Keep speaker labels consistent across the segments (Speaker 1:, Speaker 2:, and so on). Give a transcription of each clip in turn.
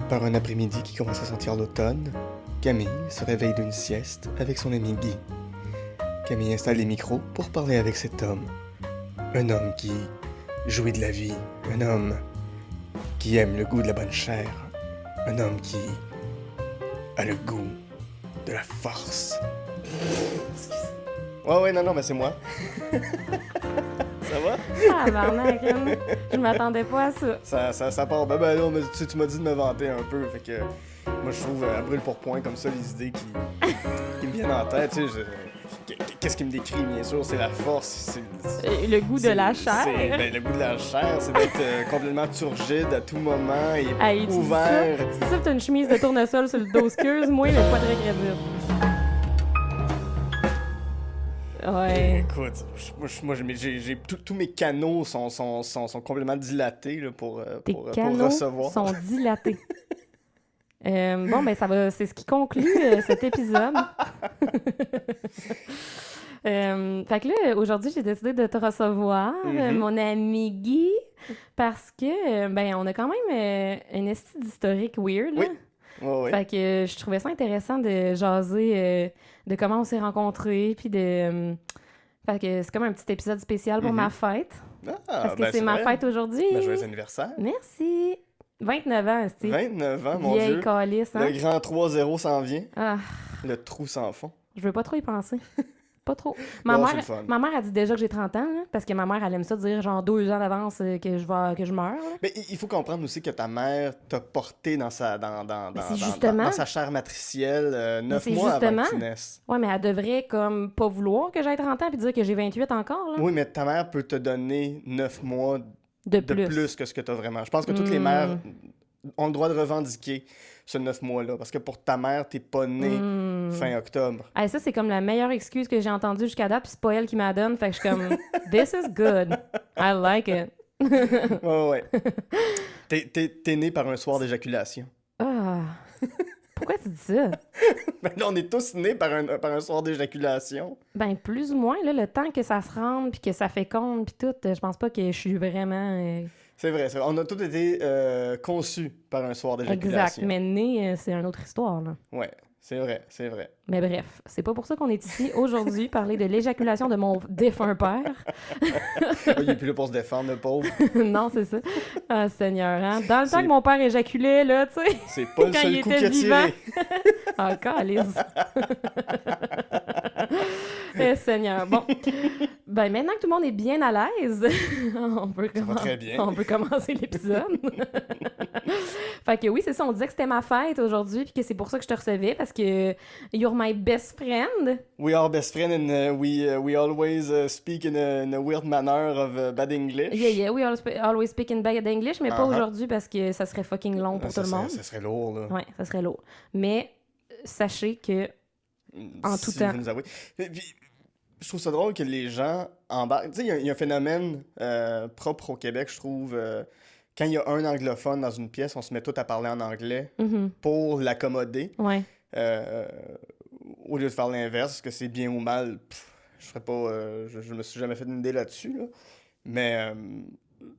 Speaker 1: Par un après-midi qui commence à sentir l'automne, Camille se réveille d'une sieste avec son ami Guy. Camille installe les micros pour parler avec cet homme. Un homme qui jouit de la vie, un homme qui aime le goût de la bonne chair, un homme qui a le goût de la force. Ouais, non, mais c'est moi. Ça va?
Speaker 2: Ah, barnac, je m'attendais pas à ça.
Speaker 1: Ça part. Ben non, mais tu m'as dit de me vanter un peu, fait que moi je trouve à brûle pour point comme ça les idées qui me viennent en tête, tu sais. Qu'est-ce qui me décrit, bien sûr, c'est la force,
Speaker 2: Le goût de la chair.
Speaker 1: Le goût de la chair, c'est d'être complètement turgide à tout moment et
Speaker 2: Hey,
Speaker 1: ouvert.
Speaker 2: C'est ça que t'as une chemise de tournesol sur le dos, excuse-moi, mais pas très crédible. Ouais.
Speaker 1: Écoute, moi j'ai tous mes canaux sont complètement dilatés là, pour recevoir.
Speaker 2: Sont dilatés. Bon, ben c'est ce qui conclut cet épisode. Fait que là, aujourd'hui, j'ai décidé de te recevoir, mon ami Guy, parce que, on a quand même une esti d'historique weird, là.
Speaker 1: Oui. Ouais.
Speaker 2: Fait que je trouvais ça intéressant de jaser de comment on s'est rencontrés, puis de... fait que c'est comme un petit épisode spécial pour ma fête. Parce que c'est ma fête aujourd'hui.
Speaker 1: Joyeux anniversaire.
Speaker 2: Merci. 29 ans, c'est
Speaker 1: 29 ans, mon
Speaker 2: vieille
Speaker 1: Dieu.
Speaker 2: calice, hein?
Speaker 1: Le grand 3-0 s'en vient.
Speaker 2: Ah,
Speaker 1: Le trou sans fond.
Speaker 2: je veux pas trop y penser. Pas trop.
Speaker 1: Bon, c'est le fun.
Speaker 2: Ma mère a dit déjà que j'ai 30 ans, là, parce que ma mère, elle aime ça dire genre 2 ans d'avance que je meurs. Là.
Speaker 1: Mais il faut comprendre aussi que ta mère t'a porté dans sa chair matricielle 9 mois avant que tu naisses.
Speaker 2: Ouais, mais elle devrait comme pas vouloir que j'aie 30 ans puis dire que j'ai 28 encore. Là.
Speaker 1: Oui, mais ta mère peut te donner 9 mois
Speaker 2: de
Speaker 1: plus que ce que tu as vraiment. Je pense que toutes les mères ont le droit de revendiquer ce 9 mois-là. Parce que pour ta mère, t'es pas né fin octobre.
Speaker 2: Hey, ça, c'est comme la meilleure excuse que j'ai entendue jusqu'à date, puis c'est pas elle qui m'a donne. Fait que je suis comme, this is good. I like it.
Speaker 1: Ouais. T'es né par un soir d'éjaculation.
Speaker 2: Ah. Pourquoi tu dis ça?
Speaker 1: Ben là, on est tous nés par un soir d'éjaculation.
Speaker 2: Ben, plus ou moins, là, le temps que ça se rende, puis que ça féconde, puis tout, je pense pas que je suis vraiment...
Speaker 1: C'est vrai. On a tous été conçus par un soir d'éjaculation.
Speaker 2: Exact, mais né, c'est une autre histoire, là.
Speaker 1: Ouais, c'est vrai.
Speaker 2: Mais bref, c'est pas pour ça qu'on est ici aujourd'hui, parler de l'éjaculation de mon défunt père.
Speaker 1: Il est plus là pour se défendre, le pauvre.
Speaker 2: Non, c'est ça. Ah, Seigneur, hein? Dans le temps que mon père éjaculait, là, tu sais.
Speaker 1: C'est pas le
Speaker 2: quand
Speaker 1: seul
Speaker 2: il
Speaker 1: coup
Speaker 2: était
Speaker 1: qu'il a
Speaker 2: vivant.
Speaker 1: tiré.
Speaker 2: Ah, calice. Seigneur. Bon. Ben, maintenant que tout le monde est bien à l'aise, on peut commencer l'épisode. Fait que oui, c'est ça. On disait que c'était ma fête aujourd'hui, puis que c'est pour ça que je te recevais, parce que you're my best friend.
Speaker 1: We are best friends and we always speak in a weird manner of bad English.
Speaker 2: Yeah, we always speak in bad English, mais pas aujourd'hui parce que ça serait fucking long pour tout le monde.
Speaker 1: Ça serait lourd, là.
Speaker 2: Ouais, ça serait lourd. Mais sachez que, en tout temps...
Speaker 1: Je trouve ça drôle que les gens embarquent. Tu sais, il y a un phénomène propre au Québec, je trouve. Quand il y a un anglophone dans une pièce, on se met tous à parler en anglais pour l'accommoder.
Speaker 2: Ouais.
Speaker 1: Au lieu de faire l'inverse, est-ce que c'est bien ou mal, je ferais pas. Je me suis jamais fait une idée là-dessus. Là. Mais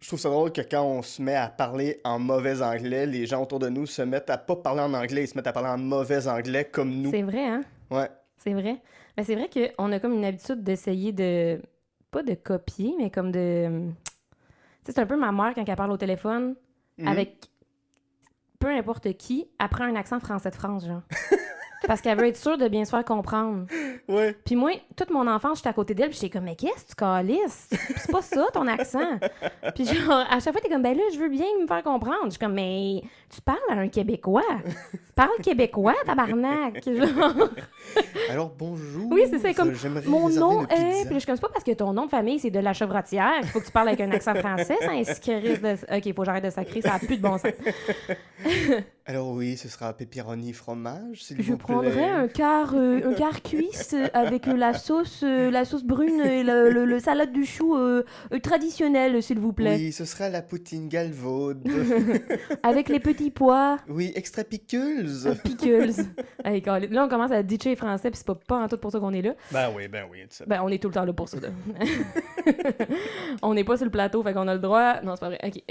Speaker 1: je trouve ça drôle que quand on se met à parler en mauvais anglais, les gens autour de nous se mettent à pas parler en anglais, ils se mettent à parler en mauvais anglais comme nous.
Speaker 2: C'est vrai, hein?
Speaker 1: Ouais.
Speaker 2: C'est vrai. Mais c'est vrai qu'on a comme une habitude d'essayer de... Pas de copier, mais comme de... Tu sais, c'est un peu ma mère quand elle parle au téléphone avec peu importe qui, elle prend un accent français de France, genre. Parce qu'elle veut être sûre de bien se faire comprendre.
Speaker 1: Ouais.
Speaker 2: Puis moi, toute mon enfance, j'étais à côté d'elle, puis j'étais comme, mais qu'est-ce que tu calisses? C'est pas ça, ton accent. Puis genre, à chaque fois, t'es comme, ben là, je veux bien me faire comprendre. Je suis comme, mais tu parles à un Québécois. Parle québécois, tabarnak. Genre.
Speaker 1: Alors, bonjour.
Speaker 2: Oui, c'est ça, comme, mon nom
Speaker 1: est...
Speaker 2: Puis je suis comme, c'est pas parce que ton nom de famille, c'est de la Chevrotière qu'il faut que tu parles avec un accent français, ça, OK, faut que j'arrête de sacrer, ça a plus de bon sens.
Speaker 1: Alors oui, ce sera pepperoni fromage, s'il vous plaît.
Speaker 2: Je prendrais un quart cuisse avec la sauce brune et le salade du chou traditionnelle, s'il vous plaît.
Speaker 1: Oui, ce sera la poutine galvaude.
Speaker 2: Avec les petits pois.
Speaker 1: Oui, extra pickles.
Speaker 2: Pickles. Hey, là, on commence à ditcher français, puis c'est pas en tout pour ça qu'on est là.
Speaker 1: Ben oui.
Speaker 2: Ben, on est tout le temps là pour ça, là. On n'est pas sur le plateau, fait qu'on a le droit... Non, c'est pas vrai. OK.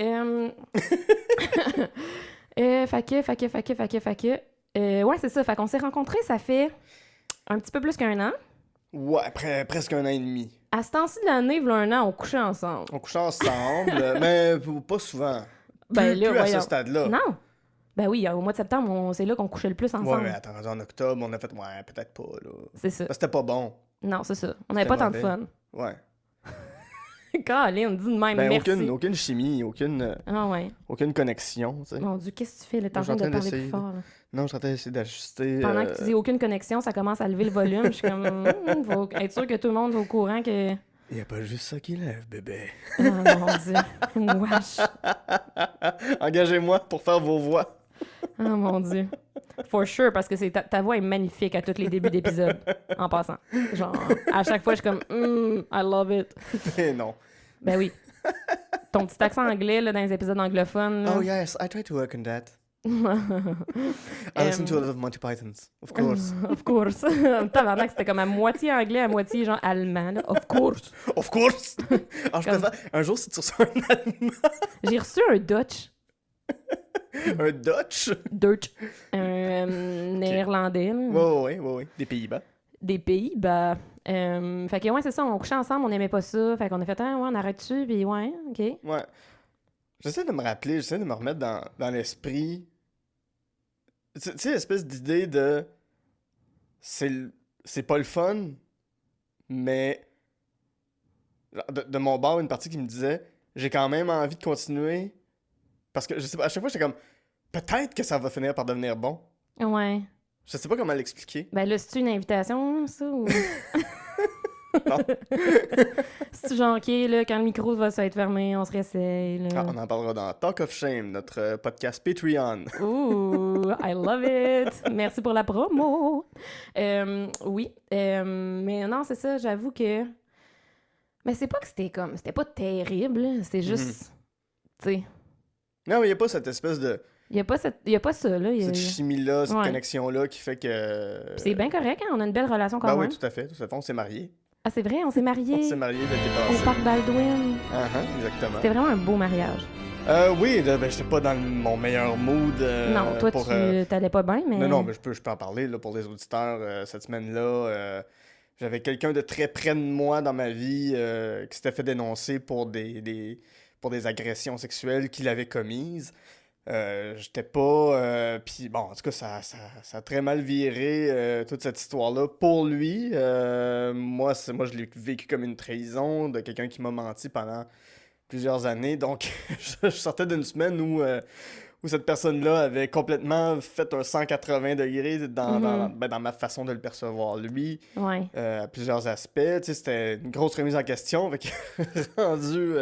Speaker 2: Ouais, c'est ça. Fait qu'on s'est rencontrés, ça fait un petit peu plus qu'un an.
Speaker 1: Ouais, presque un an et demi.
Speaker 2: À ce temps-ci de l'année, il y a un an, on couchait ensemble.
Speaker 1: On couchait ensemble, mais pas souvent.
Speaker 2: Ben là,
Speaker 1: Plus à ce
Speaker 2: voyons.
Speaker 1: stade-là.
Speaker 2: Non. Ben oui, au mois de septembre, c'est là qu'on couchait le plus
Speaker 1: Ouais,
Speaker 2: ensemble.
Speaker 1: mais attends, en octobre, on a fait, ouais, peut-être pas, là.
Speaker 2: C'est ça.
Speaker 1: C'était pas bon.
Speaker 2: Non, c'est ça. On n'avait
Speaker 1: C'était
Speaker 2: pas tant de
Speaker 1: mauvais.
Speaker 2: fun.
Speaker 1: Ouais.
Speaker 2: Colin, on dit de même,
Speaker 1: Ben,
Speaker 2: merci.
Speaker 1: aucune chimie,
Speaker 2: Ah ouais.
Speaker 1: aucune connexion, tu sais.
Speaker 2: Mon Dieu, qu'est-ce que tu fais? Là, t'es en
Speaker 1: Moi, je
Speaker 2: train
Speaker 1: suis
Speaker 2: de
Speaker 1: en train
Speaker 2: parler plus
Speaker 1: d'essayer,
Speaker 2: fort. Là.
Speaker 1: Non, je suis en train d'essayer d'ajuster.
Speaker 2: Pendant que tu dis aucune connexion, ça commence à lever le volume. Je suis comme, faut être sûr que tout le monde est au courant que...
Speaker 1: Il y a pas juste ça qui lève, bébé.
Speaker 2: Oh mon Dieu. Wesh.
Speaker 1: Engagez-moi pour faire vos voix.
Speaker 2: Oh mon Dieu. For sure, parce que ta voix est magnifique à tous les débuts d'épisodes, en passant. Genre, à chaque fois, je suis comme, I love it.
Speaker 1: Mais non.
Speaker 2: Ben oui. Ton petit accent anglais là, dans les épisodes anglophones. Là.
Speaker 1: Oh yes, I try to work on that. I listen to a lot of Monty Pythons, of course.
Speaker 2: Of course. Tabarnak, c'était comme à moitié anglais, à moitié genre allemand. Là. Of course.
Speaker 1: Of course! Alors, je
Speaker 2: Comme-
Speaker 1: préfère... Un jour, si tu reçois un Allemand,
Speaker 2: J'ai reçu un Dutch.
Speaker 1: un Dutch...
Speaker 2: Dutch. Un néerlandais. Là.
Speaker 1: Ouais. Des Pays-Bas.
Speaker 2: Des pays, bah. Fait que ouais, c'est ça, on couchait ensemble, on aimait pas ça. Fait qu'on a fait, ouais, on arrête dessus, puis ouais, ok.
Speaker 1: Ouais. J'essaie de me rappeler, j'essaie de me remettre dans l'esprit. Tu sais, l'espèce d'idée de. C'est pas le fun, mais. De mon bord, une partie qui me disait, j'ai quand même envie de continuer. Parce que, je sais pas, à chaque fois, j'étais comme, peut-être que ça va finir par devenir bon.
Speaker 2: Ouais.
Speaker 1: Je sais pas comment l'expliquer.
Speaker 2: Ben là, c'est-tu une invitation, ça, ou...
Speaker 1: Non.
Speaker 2: C'est-tu genre, ok, là, quand le micro va se être fermé, on se réessaye, là.
Speaker 1: Ah, on en parlera dans Talk of Shame, notre podcast Patreon.
Speaker 2: Ouh, I love it! Merci pour la promo! Oui, mais non, c'est ça, j'avoue que... Mais c'est pas que c'était comme... C'était pas terrible, là, c'est juste... Tu sais,
Speaker 1: Non, mais il y a pas cette espèce de...
Speaker 2: y a pas ça, là.
Speaker 1: Cette chimie-là, cette
Speaker 2: Ouais.
Speaker 1: connexion-là qui fait que...
Speaker 2: C'est bien correct, hein? On a une belle relation quand
Speaker 1: Ben
Speaker 2: même.
Speaker 1: oui, tout à fait. On s'est mariés.
Speaker 2: Ah, c'est vrai, on s'est
Speaker 1: On
Speaker 2: mariés
Speaker 1: s'est mariés l'été
Speaker 2: au
Speaker 1: passé.
Speaker 2: Parc Baldwin.
Speaker 1: Exactement.
Speaker 2: C'était vraiment un beau mariage.
Speaker 1: Oui, là, ben, j'étais pas dans mon meilleur mood.
Speaker 2: Non, toi,
Speaker 1: pour,
Speaker 2: tu t'allais pas bien, mais...
Speaker 1: Non, mais je peux en parler là, pour les auditeurs. Cette semaine-là, j'avais quelqu'un de très près de moi dans ma vie qui s'était fait dénoncer pour des agressions sexuelles qu'il avait commises. J'étais pas... Puis bon, en tout cas, ça a très mal viré, toute cette histoire-là, pour lui. Moi, je l'ai vécu comme une trahison de quelqu'un qui m'a menti pendant plusieurs années. Donc, je sortais d'une semaine où cette personne-là avait complètement fait un 180 degrés dans ma façon de le percevoir, lui,
Speaker 2: Ouais.
Speaker 1: à plusieurs aspects. Tu sais, c'était une grosse remise en question. Fait que, rendu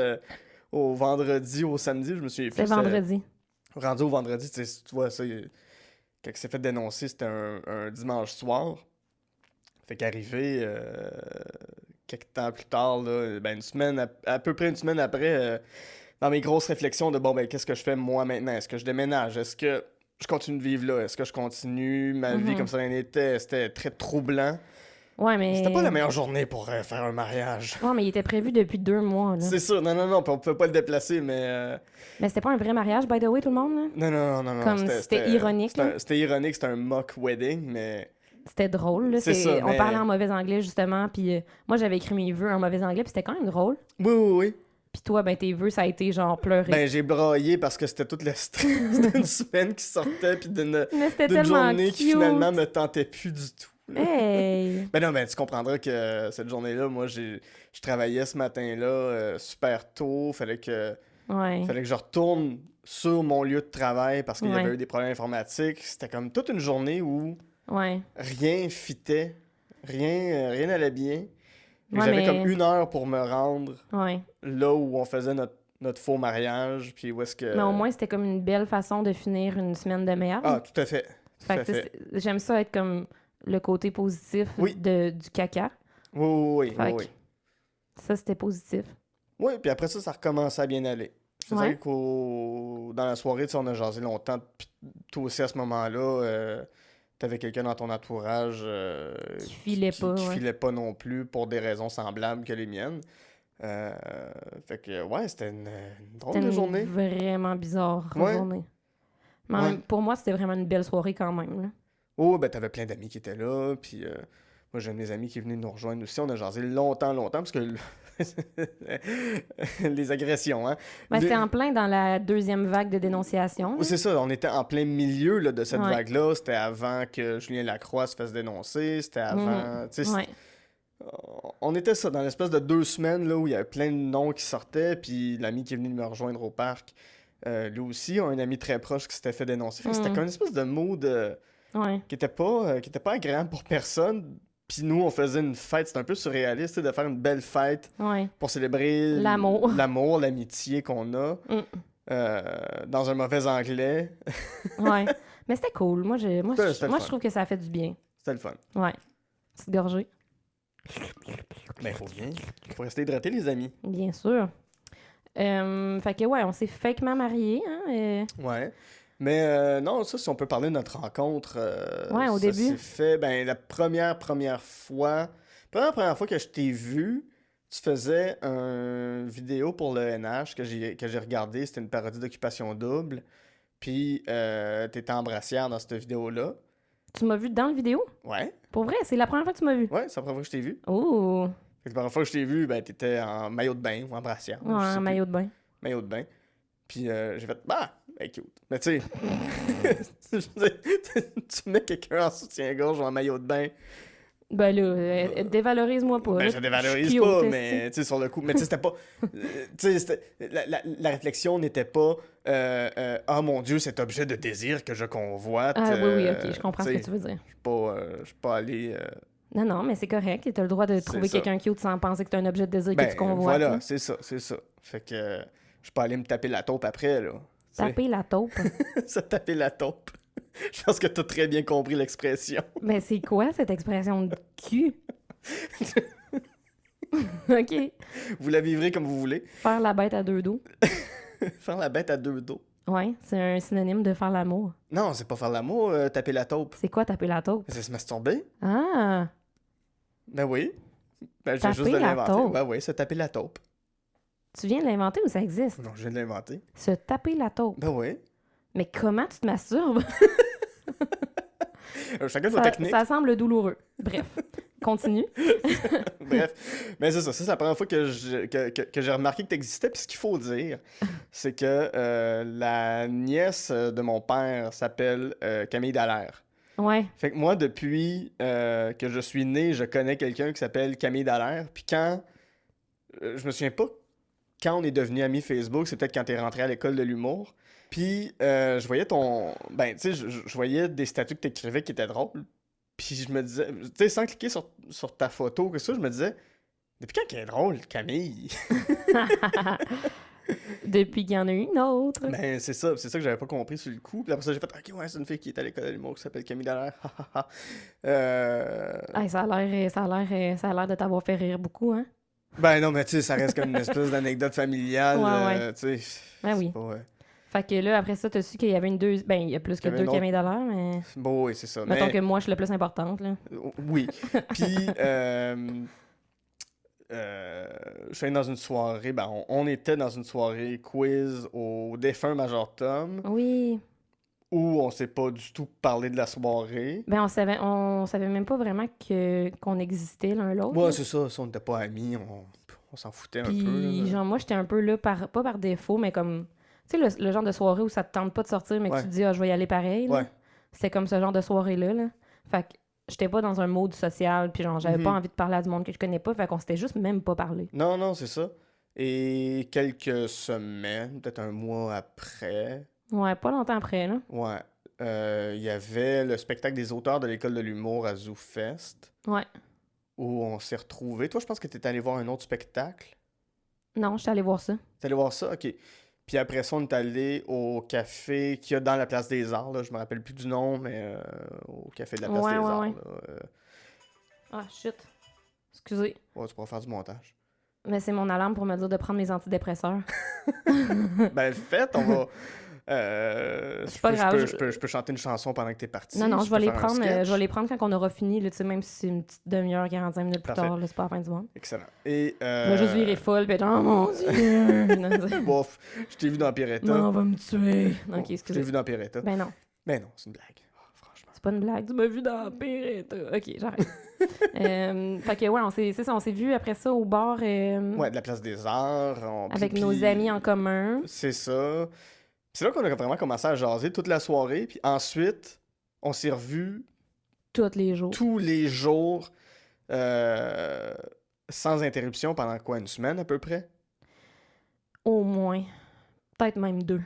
Speaker 1: au vendredi, au samedi, je me souviens plus.
Speaker 2: C'est vendredi.
Speaker 1: Rendu au vendredi, tu sais, tu vois, ça, quand il s'est fait dénoncer, c'était un dimanche soir. Fait qu'arrivé quelques temps plus tard, là, ben à peu près une semaine après, dans mes grosses réflexions de bon, ben, qu'est-ce que je fais moi maintenant? Est-ce que je déménage? Est-ce que je continue de vivre là? Est-ce que je continue ma vie comme ça en était? C'était très troublant.
Speaker 2: Ouais, mais...
Speaker 1: C'était pas la meilleure journée pour faire un mariage.
Speaker 2: Ouais, mais il était prévu depuis 2 mois, là.
Speaker 1: C'est ça, non, puis on pouvait pas le déplacer, mais.
Speaker 2: Mais c'était pas un vrai mariage, by the way, tout le monde, là?
Speaker 1: Non.
Speaker 2: Comme c'était ironique, là.
Speaker 1: C'était ironique, c'était un mock wedding, mais.
Speaker 2: C'était drôle, là.
Speaker 1: C'est ça,
Speaker 2: On
Speaker 1: mais-
Speaker 2: parlait en mauvais anglais, justement, puis moi, j'avais écrit mes vœux en mauvais anglais, puis c'était quand même drôle.
Speaker 1: Oui.
Speaker 2: Puis toi, ben, tes vœux, ça a été genre pleurer.
Speaker 1: Ben, j'ai braillé parce que c'était toute la c'était une semaine qui sortait, puis d'une
Speaker 2: Mais c'était
Speaker 1: d'une
Speaker 2: tellement
Speaker 1: journée
Speaker 2: cute.
Speaker 1: qui finalement me tentait plus du tout.
Speaker 2: Hey!
Speaker 1: Ben non, ben tu comprendras que cette journée-là, moi, je travaillais ce matin-là super tôt. Fallait que
Speaker 2: Ouais.
Speaker 1: je retourne sur mon lieu de travail parce qu'il y
Speaker 2: Ouais.
Speaker 1: avait eu des problèmes informatiques. C'était comme toute une journée où
Speaker 2: Ouais.
Speaker 1: rien fitait, rien n'allait bien. Et
Speaker 2: Ouais,
Speaker 1: j'avais
Speaker 2: mais-
Speaker 1: comme 1 heure pour me rendre
Speaker 2: Ouais.
Speaker 1: là où on faisait notre faux mariage, puis où est-ce que...
Speaker 2: Mais au moins, c'était comme une belle façon de finir une semaine de merde.
Speaker 1: Ah, tout à fait. Tout
Speaker 2: Fait
Speaker 1: à
Speaker 2: que, tu sais,
Speaker 1: fait.
Speaker 2: j'aime ça être comme le côté positif
Speaker 1: Oui.
Speaker 2: du caca.
Speaker 1: Oui.
Speaker 2: Fait que ça, c'était positif.
Speaker 1: Oui, puis après ça recommençait à bien aller. Je te
Speaker 2: Ouais.
Speaker 1: dirais dans la soirée, tu sais, on a jasé longtemps, puis toi aussi à ce moment-là, t'avais quelqu'un dans ton entourage
Speaker 2: Qui filait pas,
Speaker 1: qui
Speaker 2: ouais.
Speaker 1: filait pas non plus pour des raisons semblables que les miennes. Fait que, ouais, c'était une drôle
Speaker 2: C'était
Speaker 1: de
Speaker 2: une
Speaker 1: journée.
Speaker 2: vraiment bizarre
Speaker 1: Ouais.
Speaker 2: journée. Mais
Speaker 1: Ouais.
Speaker 2: pour moi, c'était vraiment une belle soirée quand même. Là.
Speaker 1: Oh, ben t'avais plein d'amis qui étaient là, puis moi j'ai un de mes amis qui est venu nous rejoindre aussi, on a jasé longtemps, parce que les agressions, hein.
Speaker 2: Ben,
Speaker 1: Le-
Speaker 2: c'était en plein dans la deuxième vague de dénonciation.
Speaker 1: C'est ça, on était en plein milieu là, de cette
Speaker 2: Ouais.
Speaker 1: vague-là, c'était avant que Julien Lacroix se fasse dénoncer, c'était avant, tu sais,
Speaker 2: Ouais.
Speaker 1: on était ça, dans l'espèce de 2 semaines là, où il y avait plein de noms qui sortaient, puis l'ami qui est venu me rejoindre au parc, lui aussi, a un ami très proche qui s'était fait dénoncer. Fait que c'était comme une espèce de mood
Speaker 2: Ouais.
Speaker 1: qui était pas agréable pour personne. Puis nous, on faisait une fête, c'était un peu surréaliste, tu sais, de faire une belle fête
Speaker 2: Ouais.
Speaker 1: pour célébrer
Speaker 2: L'amour.
Speaker 1: l'amitié qu'on a,
Speaker 2: Mm.
Speaker 1: dans un mauvais anglais.
Speaker 2: Ouais. Mais c'était cool. Moi,
Speaker 1: C'était le
Speaker 2: je
Speaker 1: fun.
Speaker 2: trouve que ça a fait du bien.
Speaker 1: C'était le fun.
Speaker 2: Ouais. Petite gorgée.
Speaker 1: Ben, faut rester hydraté, les amis.
Speaker 2: Bien sûr. Fait que, ouais, on s'est fakement mariés. Hein,
Speaker 1: Ouais. Mais non, ça, si on peut parler de notre rencontre,
Speaker 2: Ouais, au
Speaker 1: ça
Speaker 2: début.
Speaker 1: s'est fait, ben, la première fois que je t'ai vu, tu faisais une vidéo pour le NH que j'ai regardé, c'était une parodie d'Occupation Double, puis t'étais en brassière dans cette vidéo-là.
Speaker 2: Tu m'as vu dans le vidéo?
Speaker 1: Ouais,
Speaker 2: Pour vrai, c'est la première fois que tu m'as vu.
Speaker 1: ouais, c'est la première fois que je t'ai vu.
Speaker 2: Oh!
Speaker 1: Fait que la première fois que je t'ai vu, ben, t'étais en maillot de bain ou en brassière.
Speaker 2: Ouais,
Speaker 1: je sais
Speaker 2: un
Speaker 1: plus.
Speaker 2: maillot de bain.
Speaker 1: Maillot de bain. Puis j'ai fait, bah, ben cute. Mais tu sais, je veux dire, tu mets quelqu'un en soutien-gorge ou en maillot de bain,
Speaker 2: Ben là, dévalorise-moi pas.
Speaker 1: ben
Speaker 2: là.
Speaker 1: je dévalorise
Speaker 2: suis
Speaker 1: pas,
Speaker 2: cute,
Speaker 1: mais tu sais, sur le coup, mais tu sais, c'était pas, tu sais, la réflexion n'était pas, ah mon Dieu, cet objet de désir que je convoite.
Speaker 2: Ah oui, ok, je comprends ce
Speaker 1: tu
Speaker 2: que
Speaker 1: sais,
Speaker 2: tu veux dire.
Speaker 1: je suis pas allé.
Speaker 2: Non, non, mais c'est correct. T'as le droit de
Speaker 1: C'est
Speaker 2: trouver
Speaker 1: ça.
Speaker 2: quelqu'un cute sans penser que t'es un objet de désir
Speaker 1: Ben
Speaker 2: que tu convoites.
Speaker 1: voilà,
Speaker 2: là.
Speaker 1: c'est ça. Fait que je suis pas allé me taper la taupe après, là. Tu sais.
Speaker 2: Taper la taupe.
Speaker 1: Se taper la taupe. Je pense que t'as très bien compris l'expression.
Speaker 2: Mais c'est quoi cette expression de cul? OK.
Speaker 1: Vous la vivrez comme vous voulez.
Speaker 2: Faire la bête à deux dos.
Speaker 1: Faire la bête à deux dos.
Speaker 2: Ouais, c'est un synonyme de faire l'amour.
Speaker 1: Non, c'est pas faire l'amour, taper la taupe.
Speaker 2: C'est quoi taper la taupe?
Speaker 1: C'est se masturber.
Speaker 2: Ah!
Speaker 1: Ben oui. Ben, j'ai
Speaker 2: Taper
Speaker 1: juste de
Speaker 2: la
Speaker 1: l'inventer.
Speaker 2: taupe.
Speaker 1: Ben oui, se taper la taupe.
Speaker 2: Tu viens de l'inventer ou ça existe?
Speaker 1: Non, je viens de l'inventer.
Speaker 2: Se taper la taupe.
Speaker 1: Ben oui.
Speaker 2: Mais comment tu te masturbes?
Speaker 1: Chacun sa
Speaker 2: Ça,
Speaker 1: technique.
Speaker 2: ça semble douloureux. Bref, continue.
Speaker 1: Bref. Mais c'est ça. Ça, c'est la première fois que j'ai remarqué que t'existais. Puis ce qu'il faut dire, c'est que la nièce de mon père s'appelle Camille Dallaire.
Speaker 2: Ouais.
Speaker 1: Fait que moi, depuis que je suis né, je connais quelqu'un qui s'appelle Camille Dallaire. Puis quand... je me souviens pas quand on est devenu amis Facebook, c'est peut-être quand t'es rentré à l'école de l'humour. Puis je voyais ton... Ben, tu sais, je voyais des statuts que t'écrivais qui étaient drôles. Puis je me disais... Tu sais, sans cliquer sur ta photo, que ça, je me disais... Depuis quand qu'elle est drôle, Camille?
Speaker 2: Depuis qu'il y en a une autre.
Speaker 1: Ben, c'est ça que j'avais pas compris sur le coup. Puis après ça, j'ai fait, ok, ouais, c'est une fille qui est à l'école de l'humour qui s'appelle Camille Dallaire.
Speaker 2: Hey, ça a l'air de t'avoir fait rire beaucoup, hein?
Speaker 1: Ben non, mais tu sais, ça reste comme une espèce d'anecdote familiale.
Speaker 2: Ouais.
Speaker 1: Tu sais,
Speaker 2: Ben oui.
Speaker 1: c'est pas,
Speaker 2: Fait que là, après ça, t'as su qu'il y avait une deux... Ben, il y a plus que
Speaker 1: Il y avait
Speaker 2: deux
Speaker 1: une autre-
Speaker 2: Camille Dallaire, mais...
Speaker 1: Bon, oui, c'est ça.
Speaker 2: Mettons
Speaker 1: Mais...
Speaker 2: que moi, je suis la plus importante, là.
Speaker 1: Oui. Puis, je suis allé dans une soirée, ben, on était dans une soirée quiz au défunt Major Tom,
Speaker 2: Oui.
Speaker 1: où on s'est pas du tout parlé de la soirée.
Speaker 2: Ben, on savait même pas vraiment qu'on existait l'un l'autre.
Speaker 1: Ouais,
Speaker 2: là.
Speaker 1: c'est ça. Si on n'était pas amis, on s'en foutait un peu.
Speaker 2: Puis,
Speaker 1: Là.
Speaker 2: genre, moi, j'étais un peu là, pas par défaut, mais comme... Tu sais, le genre de soirée où ça te tente pas de sortir, mais que
Speaker 1: Ouais.
Speaker 2: tu te dis, ah, je vais y aller pareil. Là.
Speaker 1: Ouais.
Speaker 2: C'était comme ce genre de soirée-là, là. Fait que j'étais pas dans un mode social, puis genre, j'avais
Speaker 1: Mhm.
Speaker 2: pas envie de parler à du monde que je connais pas, fait qu'on s'était juste même pas parlé.
Speaker 1: Non, c'est ça. Et quelques semaines, peut-être un mois après,
Speaker 2: Ouais, pas longtemps après, là.
Speaker 1: ouais, il y avait le spectacle des auteurs de l'école de l'humour à ZooFest,
Speaker 2: Ouais.
Speaker 1: où on s'est retrouvés. Toi, je pense que tu es allé voir un autre spectacle.
Speaker 2: Non, j'étais allée voir ça.
Speaker 1: T'es allé voir ça? OK. Puis après ça, on est allé au café qu'il y a dans la Place des Arts, là. Je me rappelle plus du nom, mais au café de la Place
Speaker 2: Ouais,
Speaker 1: des
Speaker 2: ouais,
Speaker 1: Arts,
Speaker 2: ouais.
Speaker 1: là.
Speaker 2: Ah, shit. Excusez.
Speaker 1: Ouais, tu pourras faire du montage.
Speaker 2: Mais c'est mon alarme pour me dire de prendre mes antidépresseurs.
Speaker 1: Ben, le fait,
Speaker 2: C'est pas grave.
Speaker 1: Je peux chanter une chanson pendant que t'es parti.
Speaker 2: Non, je vais les prendre.
Speaker 1: sketch.
Speaker 2: Je vais les prendre quand on aura fini, là, tu sais, même si c'est une petite demi-heure, 45 minutes plus
Speaker 1: Parfait.
Speaker 2: tard, là, c'est pas la fin du monde.
Speaker 1: Excellent. Et,
Speaker 2: Je vais juste virer folle, puis être genre, oh mon Dieu!
Speaker 1: Bof, je t'ai vu dans Piretta.
Speaker 2: Non, on va me tuer.
Speaker 1: Bon,
Speaker 2: Ok,
Speaker 1: je t'ai
Speaker 2: excusez.
Speaker 1: vu dans Piretta.
Speaker 2: Ben non,
Speaker 1: Ben non, c'est une blague. Oh, franchement.
Speaker 2: c'est pas une blague. Tu m'as vu dans la pire état. Ok, j'arrête. Fait que ouais, c'est ça, on s'est vu après ça au bar
Speaker 1: Ouais, de la place des arts.
Speaker 2: avec
Speaker 1: puis-
Speaker 2: nos amis en commun.
Speaker 1: C'est ça. C'est là qu'on a vraiment commencé à jaser toute la soirée. Puis ensuite, on s'est revus
Speaker 2: Tous les jours.
Speaker 1: tous les jours sans interruption pendant quoi, une semaine à peu près?
Speaker 2: Au moins. Peut-être même 2.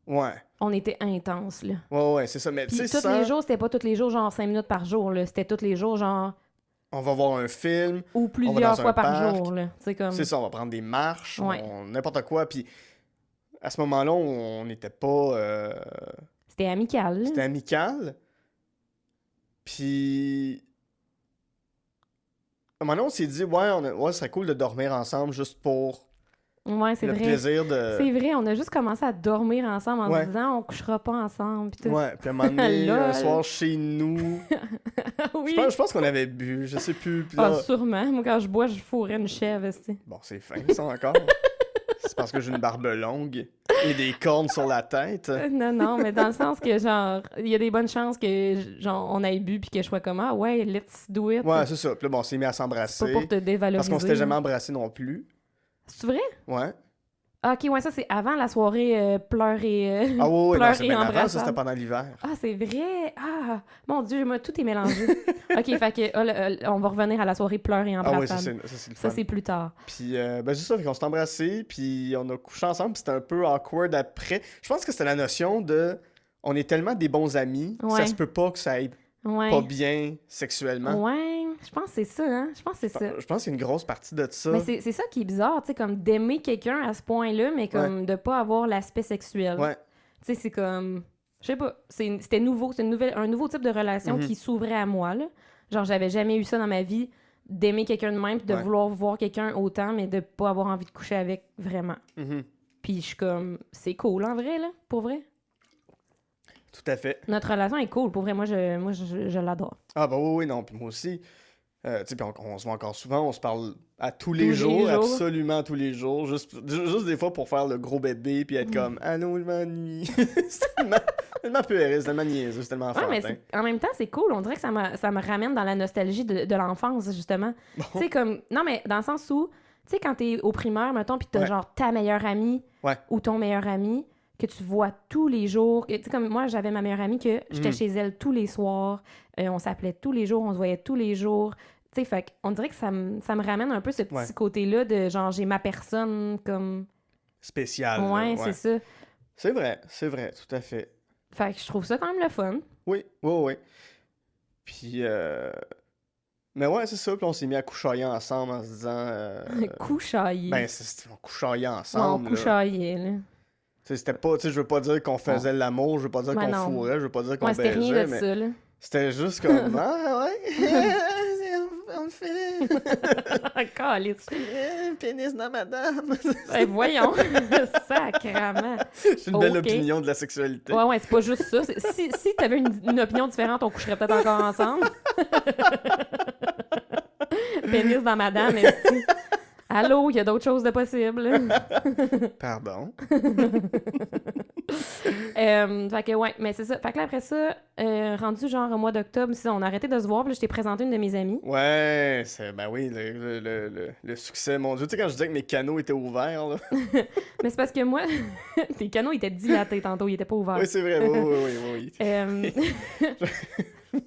Speaker 1: Ouais.
Speaker 2: On était intenses, là.
Speaker 1: Ouais, c'est ça. Mais tu
Speaker 2: Puis
Speaker 1: sais,
Speaker 2: tous les jours, c'était pas tous les jours, genre 5 minutes par jour, là. C'était tous les jours, genre...
Speaker 1: on va voir un film.
Speaker 2: Ou
Speaker 1: On va
Speaker 2: plusieurs
Speaker 1: dans un
Speaker 2: fois par
Speaker 1: parc.
Speaker 2: jour, là. C'est comme...
Speaker 1: C'est ça, on va prendre des marches,
Speaker 2: Ouais.
Speaker 1: n'importe quoi. Puis à ce moment-là, on n'était pas...
Speaker 2: C'était amical.
Speaker 1: C'était amical. Puis... À un moment donné, on s'est dit, ouais, ce serait cool de dormir ensemble juste pour
Speaker 2: Ouais, c'est
Speaker 1: le
Speaker 2: vrai.
Speaker 1: plaisir de...
Speaker 2: C'est vrai, on a juste commencé à dormir ensemble en
Speaker 1: Ouais.
Speaker 2: se disant on couchera pas ensemble. Pis tout.
Speaker 1: Ouais, puis à un moment donné, un
Speaker 2: Lol.
Speaker 1: soir chez nous...
Speaker 2: Oui.
Speaker 1: Je pense qu'on avait bu, je sais plus. Puis
Speaker 2: Ah,
Speaker 1: là...
Speaker 2: sûrement. Moi, quand je bois, je fourrais une chèvre, tu sais.
Speaker 1: Bon, c'est fin, ça, encore. C'est parce que j'ai une barbe longue et des cornes sur la tête.
Speaker 2: Non, mais dans le sens que, genre, il y a des bonnes chances que, genre, on ait bu puis que je sois comme, ah ouais, let's do it.
Speaker 1: Ouais, c'est ça. Puis là, bon, on s'est mis à
Speaker 2: C'est
Speaker 1: s'embrasser.
Speaker 2: pas pour te dévaloriser.
Speaker 1: Parce qu'on s'était jamais embrassé non plus.
Speaker 2: C'est vrai?
Speaker 1: Ouais.
Speaker 2: Ah, ok, ouais, ça, c'est avant la soirée pleurs et...
Speaker 1: Ah ouais, non,
Speaker 2: pleurs
Speaker 1: c'est
Speaker 2: et
Speaker 1: bien avant, ça,
Speaker 2: embrassades.
Speaker 1: c'était pendant l'hiver.
Speaker 2: Ah, c'est vrai! Ah! Mon Dieu, moi, tout est mélangé. OK, fait que on va revenir à la soirée pleurs et
Speaker 1: Ah oui,
Speaker 2: embrassades.
Speaker 1: ça, c'est le
Speaker 2: Ça,
Speaker 1: fun.
Speaker 2: c'est plus tard.
Speaker 1: Puis, ben c'est ça, fait qu'on s'est embrassés, puis on a couché ensemble, puis c'était un peu awkward après. Je pense que c'était la notion de... On est tellement des bons amis,
Speaker 2: Ouais.
Speaker 1: ça se peut pas que ça aille
Speaker 2: Ouais.
Speaker 1: pas bien sexuellement.
Speaker 2: Ouais, je pense que c'est ça, hein? Je pense que c'est ça.
Speaker 1: Je pense qu'il y a une grosse partie de ça.
Speaker 2: Mais c'est ça qui est bizarre, tu sais, comme d'aimer quelqu'un à ce point-là, mais comme de pas avoir l'aspect sexuel.
Speaker 1: Ouais.
Speaker 2: Tu sais, c'est comme... Je sais pas, c'était nouveau, c'est un nouveau type de relation
Speaker 1: Mhm.
Speaker 2: qui s'ouvrait à moi, là. Genre, j'avais jamais eu ça dans ma vie, d'aimer quelqu'un de même, puis de
Speaker 1: Ouais.
Speaker 2: vouloir voir quelqu'un autant, mais de pas avoir envie de coucher avec, vraiment.
Speaker 1: Mhm.
Speaker 2: Puis je suis comme, c'est cool en vrai, là, pour vrai.
Speaker 1: Tout à fait.
Speaker 2: Notre relation est cool, pour vrai, moi, je l'adore.
Speaker 1: Ah bah oui, non, puis moi aussi. Tu sais, puis on se voit encore souvent, on se parle à tous les
Speaker 2: les
Speaker 1: jours,
Speaker 2: jours.
Speaker 1: absolument tous les jours, juste des fois pour faire le gros bébé, puis être comme « Allô, je m'ennuie ». C'est tellement puéril, c'est tellement niaiseux, c'est tellement
Speaker 2: Ouais,
Speaker 1: enfantin.
Speaker 2: mais en même temps, c'est cool. On dirait que ça me ramène dans la nostalgie de l'enfance, justement.
Speaker 1: Bon.
Speaker 2: Tu sais, comme... Non, mais dans le sens où, tu sais, quand t'es au primaire, mettons, pis t'as
Speaker 1: Ouais.
Speaker 2: genre ta meilleure amie
Speaker 1: Ouais.
Speaker 2: ou ton meilleur ami que tu vois tous les jours. Tu sais, comme moi, j'avais ma meilleure amie que j'étais
Speaker 1: Mhm.
Speaker 2: chez elle tous les soirs. On s'appelait tous les jours, on se voyait tous les jours. Tu sais, fait qu'on dirait que ça me ramène un peu ce petit
Speaker 1: Ouais.
Speaker 2: côté-là de genre, j'ai ma personne comme...
Speaker 1: Spécial. là,
Speaker 2: Ouais, c'est ça.
Speaker 1: C'est vrai, tout à fait.
Speaker 2: Fait que je trouve ça quand même le fun.
Speaker 1: Oui. Puis, mais ouais, c'est ça, puis on s'est mis à couchailler ensemble en se disant...
Speaker 2: Couchailler.
Speaker 1: Ben, on couchaillait
Speaker 2: on
Speaker 1: ensemble, là.
Speaker 2: couchaillait, là.
Speaker 1: Tu sais, c'était pas, tu sais, je veux pas dire qu'on faisait l'amour, je veux pas dire
Speaker 2: Ben
Speaker 1: qu'on
Speaker 2: non.
Speaker 1: fourrait, je veux pas dire qu'on
Speaker 2: Ouais, c'était
Speaker 1: baisait,
Speaker 2: rien de
Speaker 1: mais
Speaker 2: ça, là.
Speaker 1: c'était juste comme, ah ouais, on le fait,
Speaker 2: Calice.
Speaker 1: pénis dans madame.
Speaker 2: Ben, voyons. Sacrament.
Speaker 1: J'ai une belle
Speaker 2: Ok.
Speaker 1: opinion de la sexualité.
Speaker 2: Ouais, c'est pas juste ça. Si t'avais une opinion différente, on coucherait peut-être encore ensemble. Pénis dans madame, esti. Allô, il y a d'autres choses de possibles.
Speaker 1: Pardon.
Speaker 2: Fait que ouais, mais c'est ça. Fait que là, après ça, rendu genre au mois d'octobre, c'est ça, on a arrêté de se voir, puis là, je t'ai présenté une de mes amies.
Speaker 1: Ouais, ben oui, le succès, mon Dieu. Tu sais, quand je disais que mes canaux étaient ouverts, là.
Speaker 2: Mais c'est parce que moi, tes canaux étaient dilatés tantôt, ils étaient pas ouverts.
Speaker 1: Oui, c'est vrai, oui.
Speaker 2: Euh,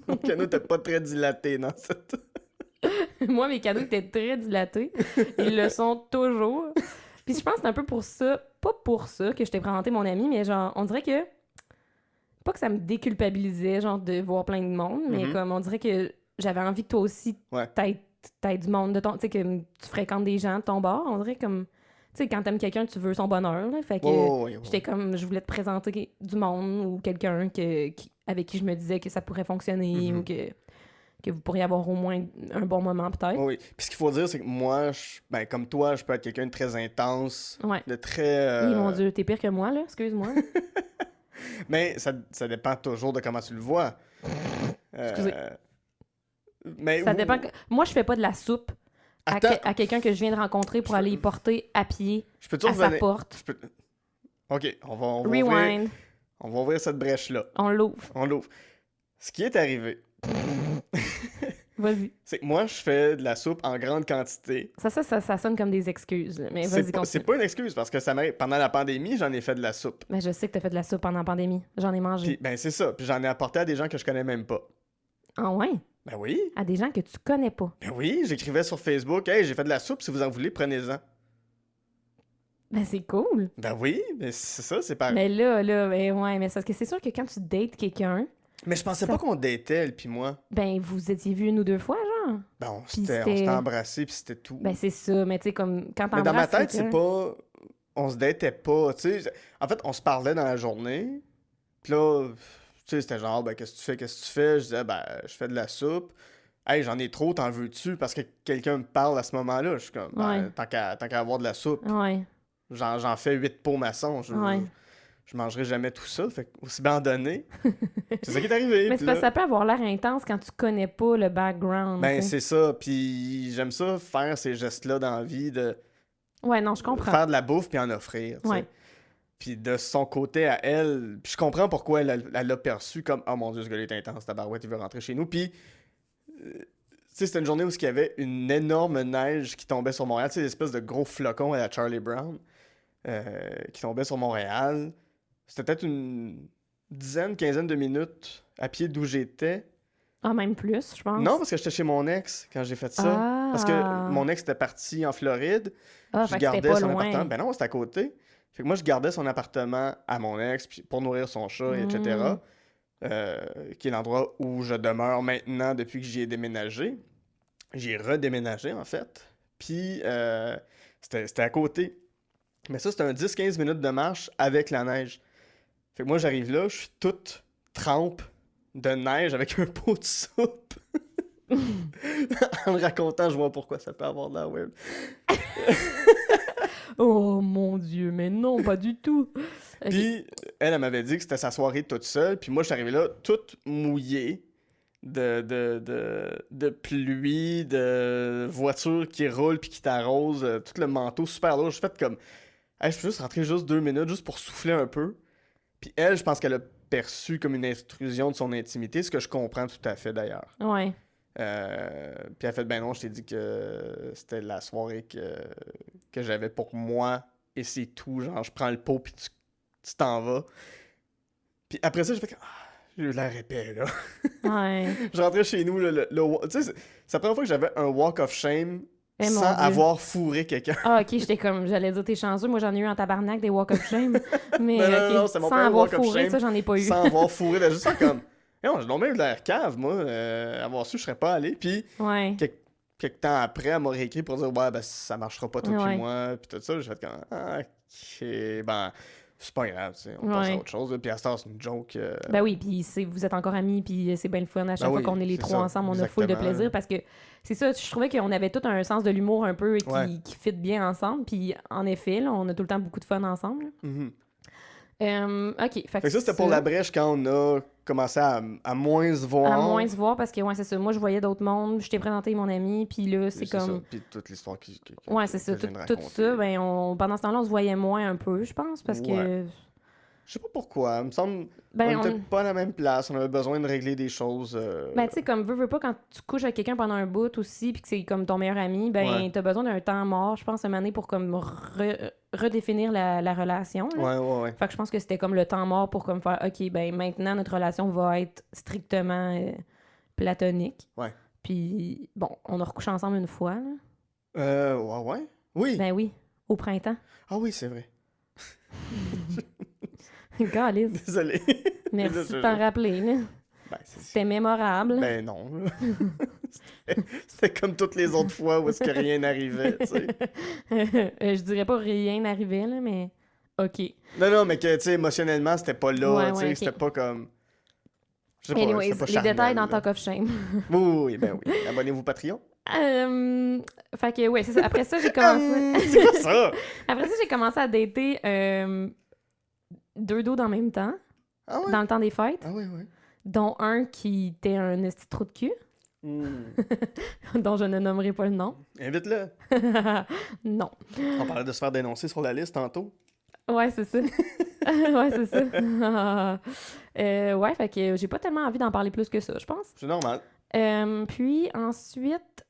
Speaker 1: Mon canot était pas très dilaté dans cette...
Speaker 2: Moi, mes cadeaux étaient très dilatés. Ils le sont toujours. Puis je pense que c'est un peu pour ça, pas pour ça que je t'ai présenté mon ami, mais genre, on dirait que, pas que ça me déculpabilisait, genre, de voir plein de monde, mais
Speaker 1: Mhm.
Speaker 2: comme on dirait que j'avais envie que toi aussi,
Speaker 1: Ouais.
Speaker 2: t'aies du monde de ton... Tu sais, que tu fréquentes des gens de ton bord. On dirait comme... Tu sais, quand t'aimes quelqu'un, tu veux son bonheur, là. Fait que
Speaker 1: Ouais.
Speaker 2: j'étais comme... Je voulais te présenter du monde ou quelqu'un avec qui je me disais que ça pourrait fonctionner
Speaker 1: Mhm.
Speaker 2: ou que que vous pourriez avoir au moins un bon moment, peut-être.
Speaker 1: Oui. Puis ce qu'il faut dire, c'est que moi, comme toi, je peux être quelqu'un de très intense,
Speaker 2: Ouais.
Speaker 1: de très...
Speaker 2: Mon Dieu, t'es pire que moi, là. Excuse-moi.
Speaker 1: Mais ça dépend toujours de comment tu le vois.
Speaker 2: Excusez.
Speaker 1: Mais
Speaker 2: Ça dépend. Moi, je fais pas de la soupe
Speaker 1: Attends,
Speaker 2: à quelqu'un que je viens de rencontrer pour aller y porter à pied
Speaker 1: je peux-tu
Speaker 2: à sa
Speaker 1: revenir?
Speaker 2: porte.
Speaker 1: OK, on va
Speaker 2: Rewind.
Speaker 1: on va ouvrir cette brèche-là.
Speaker 2: On l'ouvre.
Speaker 1: On l'ouvre. Ce qui est arrivé,
Speaker 2: Vas-y.
Speaker 1: c'est que moi, je fais de la soupe en grande quantité.
Speaker 2: Ça sonne comme des excuses, là. Mais vas-y,
Speaker 1: C'est
Speaker 2: continue.
Speaker 1: pas une excuse, parce que pendant la pandémie, j'en ai fait de la soupe.
Speaker 2: Mais je sais que t'as fait de la soupe pendant la pandémie. J'en ai mangé.
Speaker 1: Puis, ben c'est ça. Puis j'en ai apporté à des gens que je connais même pas.
Speaker 2: Ah ouais?
Speaker 1: Ben oui.
Speaker 2: À des gens que tu connais pas.
Speaker 1: Ben oui, j'écrivais sur Facebook, « Hey, j'ai fait de la soupe, si vous en voulez, prenez-en. »
Speaker 2: Ben c'est cool.
Speaker 1: Ben oui, mais c'est ça, c'est pareil.
Speaker 2: Mais là, ben ouais, mais c'est parce que c'est sûr que quand tu dates quelqu'un,
Speaker 1: Mais je pensais
Speaker 2: ça-
Speaker 1: pas qu'on datait, elle puis moi.
Speaker 2: ben vous étiez vus une ou deux fois, genre.
Speaker 1: Ben on
Speaker 2: Puis
Speaker 1: s'était embrassés, puis c'était tout.
Speaker 2: Ben c'est ça, mais tu sais, comme quand
Speaker 1: Mais dans ma
Speaker 2: t'embrasses
Speaker 1: tête, c'est
Speaker 2: quelqu'un-
Speaker 1: pas... On se datait pas, tu sais. En fait, on se parlait dans la journée. Puis là, tu sais, c'était genre, ben, qu'est-ce que tu fais, qu'est-ce que tu fais? Je disais, ben, je fais de la soupe. Hey, j'en ai trop, t'en veux-tu? Parce que quelqu'un me parle à ce moment-là. Je suis comme, ben,
Speaker 2: Ouais.
Speaker 1: tant qu'à avoir de la soupe,
Speaker 2: Ouais,
Speaker 1: j'en fais 8 pots maçons.
Speaker 2: ouais.
Speaker 1: Je mangerai jamais tout ça. Fait que aussi bien en donner. C'est ça qui est arrivé.
Speaker 2: Mais
Speaker 1: puis
Speaker 2: c'est parce
Speaker 1: là,
Speaker 2: que ça peut avoir l'air intense quand tu connais pas le background.
Speaker 1: ben,
Speaker 2: tu sais.
Speaker 1: c'est ça. Puis j'aime ça, faire ces gestes-là dans la vie, de
Speaker 2: Ouais, non, je comprends.
Speaker 1: faire de la bouffe puis en offrir. Tu sais.
Speaker 2: Ouais.
Speaker 1: Puis de son côté à elle, puis je comprends pourquoi elle l'a perçu comme « Oh mon Dieu, ce gars-là est intense, tabarouette, il veut rentrer chez nous. » Puis, tu sais, c'était une journée où il y avait une énorme neige qui tombait sur Montréal. Tu sais, l'espèce de gros flocon à la Charlie Brown qui tombait sur Montréal. C'était peut-être une quinzaine de minutes à pied d'où j'étais.
Speaker 2: Ah, même plus, je pense.
Speaker 1: Non, parce que j'étais chez mon ex quand j'ai fait ça.
Speaker 2: Ah.
Speaker 1: Parce que mon ex était parti en Floride.
Speaker 2: Ah,
Speaker 1: Je
Speaker 2: fait que c'était
Speaker 1: gardais
Speaker 2: pas
Speaker 1: son
Speaker 2: loin.
Speaker 1: appartement. Ben non, c'était à côté. Fait que moi, je gardais son appartement à mon ex puis pour nourrir son chat, etc. Qui est l'endroit où je demeure maintenant depuis que j'y ai déménagé. J'ai redéménagé, en fait. Puis, c'était à côté. Mais ça, c'était un 10-15 minutes de marche avec la neige. Fait que moi, j'arrive là, je suis toute trempe de neige avec un pot de soupe. En le racontant, je vois pourquoi ça peut avoir de la web.
Speaker 2: Oh mon Dieu, mais non, pas du tout. Ok.
Speaker 1: Puis, elle m'avait dit que c'était sa soirée toute seule. Puis moi, je suis arrivé là, toute mouillée de pluie, de voiture qui roule puis qui t'arrose, tout le manteau super lourd. Je fait comme, hey, je peux juste rentrer juste 2 minutes, juste pour souffler un peu. Puis elle, je pense qu'elle a perçu comme une intrusion de son intimité, ce que je comprends tout à fait d'ailleurs.
Speaker 2: Ouais.
Speaker 1: Puis elle a fait, ben non, je t'ai dit que c'était la soirée que j'avais pour moi et c'est tout. Genre, je prends le pot puis tu t'en vas. Puis après ça, j'ai fait comme, j'ai eu l'air épais, là.
Speaker 2: Ouais.
Speaker 1: Je rentrais chez nous, tu sais, c'est la première fois que j'avais un walk of shame
Speaker 2: Eh, mon
Speaker 1: sans
Speaker 2: Dieu.
Speaker 1: avoir fourré quelqu'un.
Speaker 2: Ah, ok, j'étais comme, j'allais dire t'es chanceux. Moi, j'en ai eu en tabarnak des walk of shame. Mais
Speaker 1: Non,
Speaker 2: ok,
Speaker 1: c'est mon
Speaker 2: sans
Speaker 1: premier
Speaker 2: avoir
Speaker 1: walk of
Speaker 2: fourré,
Speaker 1: shame.
Speaker 2: ça, j'en ai pas eu.
Speaker 1: Sans avoir fourré, là, juste ça comme, non, j'ai donc eu l'air cave, moi. Avoir su, je serais pas allé. Puis,
Speaker 2: Ouais.
Speaker 1: quelques temps après, elle m'a réécrit pour dire, ouais, ben, ça marchera pas, toi
Speaker 2: Ouais.
Speaker 1: puis moi. Puis tout ça, j'ai fait comme, ok, ben, c'est pas grave, tu sais, on passe à
Speaker 2: Ouais.
Speaker 1: autre chose. Puis à ce temps, c'est une joke.
Speaker 2: Ben oui, puis vous êtes encore amis, puis c'est bien le fun. À chaque
Speaker 1: Ben
Speaker 2: fois
Speaker 1: oui,
Speaker 2: qu'on est les
Speaker 1: c'est
Speaker 2: trois
Speaker 1: ça,
Speaker 2: ensemble, on a full de
Speaker 1: exactement.
Speaker 2: plaisir parce que c'est ça, je trouvais qu'on avait tout un sens de l'humour un peu
Speaker 1: Ouais.
Speaker 2: qui fit bien ensemble. Puis en effet, là, on a tout le temps beaucoup de fun ensemble.
Speaker 1: Mhm.
Speaker 2: Ok,
Speaker 1: Fait que ça, c'était pour la brèche quand on a commencé à moins se voir.
Speaker 2: À moins se voir parce que, ouais, c'est ça. Moi, je voyais d'autres mondes, je t'ai présenté mon ami, puis là, c'est
Speaker 1: ça.
Speaker 2: comme.
Speaker 1: Puis toute l'histoire
Speaker 2: Ouais, c'est ça.
Speaker 1: que je viens de
Speaker 2: Tout
Speaker 1: raconter.
Speaker 2: ça, ben, pendant ce temps-là, on se voyait moins un peu, je pense, parce que.
Speaker 1: Ouais. Je sais pas pourquoi. Il me semble
Speaker 2: Ben,
Speaker 1: on était pas à la même place. On avait besoin de régler des choses.
Speaker 2: Ben, tu sais, comme veux pas, quand tu couches avec quelqu'un pendant un bout aussi, puis que c'est comme ton meilleur ami, ben,
Speaker 1: Ouais.
Speaker 2: t'as besoin d'un temps mort, je pense, une année pour comme redéfinir la relation. Là.
Speaker 1: Ouais.
Speaker 2: Fait que je pense que c'était comme le temps mort pour comme faire, OK, ben, maintenant, notre relation va être strictement platonique.
Speaker 1: Ouais.
Speaker 2: Puis, bon, on a recouché ensemble une fois, là.
Speaker 1: Ouais. Oui.
Speaker 2: Ben oui, au printemps.
Speaker 1: Ah oui, c'est vrai.
Speaker 2: Calice.
Speaker 1: Désolé.
Speaker 2: Merci de t'en rappeler, là.
Speaker 1: Ben,
Speaker 2: C'était mémorable.
Speaker 1: ben non. là. C'était comme toutes les autres fois où est-ce que rien n'arrivait, tu sais.
Speaker 2: Je dirais pas rien n'arrivait, là, mais OK.
Speaker 1: Non, mais que, tu sais, émotionnellement, c'était pas là,
Speaker 2: Ouais,
Speaker 1: tu sais.
Speaker 2: ouais, ok.
Speaker 1: C'était pas comme... Je sais pas,
Speaker 2: Anyways,
Speaker 1: c'était pas
Speaker 2: les
Speaker 1: charnel,
Speaker 2: détails dans
Speaker 1: là.
Speaker 2: Talk of Shame.
Speaker 1: Oui, oui, ben oui. Abonnez-vous Patreon.
Speaker 2: Fait que, ouais, c'est ça. Après ça, j'ai commencé...
Speaker 1: C'est quoi ça?
Speaker 2: Après ça, j'ai commencé à dater 2 dos en même temps,
Speaker 1: Ah ouais?
Speaker 2: dans le temps des fêtes,
Speaker 1: Ah oui, oui.
Speaker 2: dont un qui était un esti trou de cul, dont je ne nommerai pas le nom.
Speaker 1: Invite-le.
Speaker 2: Non.
Speaker 1: On parlait de se faire dénoncer sur la liste tantôt.
Speaker 2: Ouais, c'est ça. Ouais, c'est ça. Ouais, fait que j'ai pas tellement envie d'en parler plus que ça, je pense.
Speaker 1: C'est normal.
Speaker 2: Puis ensuite,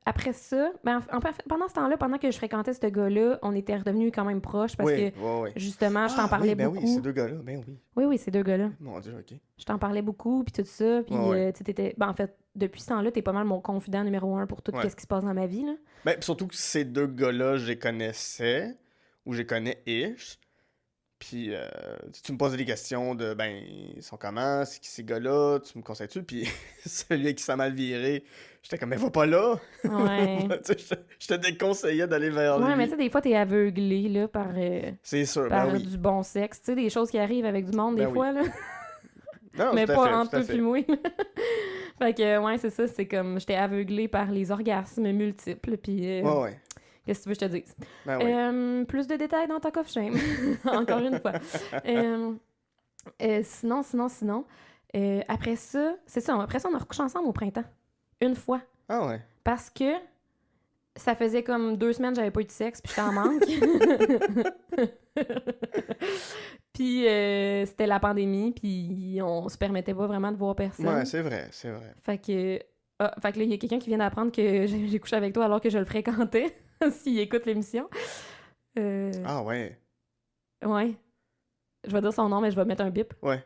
Speaker 2: après ça, ben, pendant ce temps-là, pendant que je fréquentais ce gars-là, on était redevenus quand même proches parce
Speaker 1: Oui,
Speaker 2: que,
Speaker 1: oui, oui.
Speaker 2: justement, je t'en parlais
Speaker 1: oui, ben
Speaker 2: beaucoup.
Speaker 1: oui, ces deux gars-là, ben oui.
Speaker 2: Oui, oui, ces 2 gars-là.
Speaker 1: Mon Dieu, OK.
Speaker 2: Je t'en parlais beaucoup, puis tout ça. Puis,
Speaker 1: Ouais, ouais.
Speaker 2: tu sais, t'étais... Ben, en fait, depuis ce temps-là, t'es pas mal mon confident numéro 1 pour tout
Speaker 1: Ouais.
Speaker 2: ce qui se passe dans ma vie, là.
Speaker 1: Ben, pis surtout que ces deux gars-là, je les connaissais, ou je les connais ish. Puis, tu me posais des questions de, ben, ils sont comment, c'est qui ces gars-là, tu me conseilles-tu? Puis, celui qui s'est mal viré, j'étais comme, mais va pas là!
Speaker 2: Ouais.
Speaker 1: Tu sais, je te déconseillais d'aller vers
Speaker 2: Ouais,
Speaker 1: lui.
Speaker 2: mais tu sais, des fois, t'es aveuglé, là,
Speaker 1: C'est sûr,
Speaker 2: par
Speaker 1: ben oui.
Speaker 2: du bon sexe. Tu sais, des choses qui arrivent avec du monde,
Speaker 1: Ben
Speaker 2: des
Speaker 1: oui.
Speaker 2: fois, là.
Speaker 1: Non,
Speaker 2: Mais
Speaker 1: tout à
Speaker 2: pas
Speaker 1: fait,
Speaker 2: entre
Speaker 1: tout à
Speaker 2: peu
Speaker 1: fait.
Speaker 2: puis moi. Fait que, ouais, c'est ça. C'est comme, j'étais aveuglée par les orgasmes multiples. Puis,
Speaker 1: Ouais, ouais.
Speaker 2: qu'est-ce que tu veux que je te dise?
Speaker 1: Ben oui.
Speaker 2: Plus de détails dans Talk of Shame. Encore une fois. Sinon. Après ça, c'est ça. Après ça, on a recouché ensemble au printemps. Une fois.
Speaker 1: Ah ouais.
Speaker 2: Parce que ça faisait comme 2 semaines que j'avais pas eu de sexe, puis j'étais en manque. Puis c'était la pandémie, puis on se permettait pas vraiment de voir personne.
Speaker 1: Ouais, c'est vrai, c'est vrai.
Speaker 2: Fait que là, il y a quelqu'un qui vient d'apprendre que j'ai couché avec toi alors que je le fréquentais, s'il écoute l'émission.
Speaker 1: Ah ouais.
Speaker 2: Ouais. Je vais dire son nom, mais je vais mettre un bip.
Speaker 1: Ouais.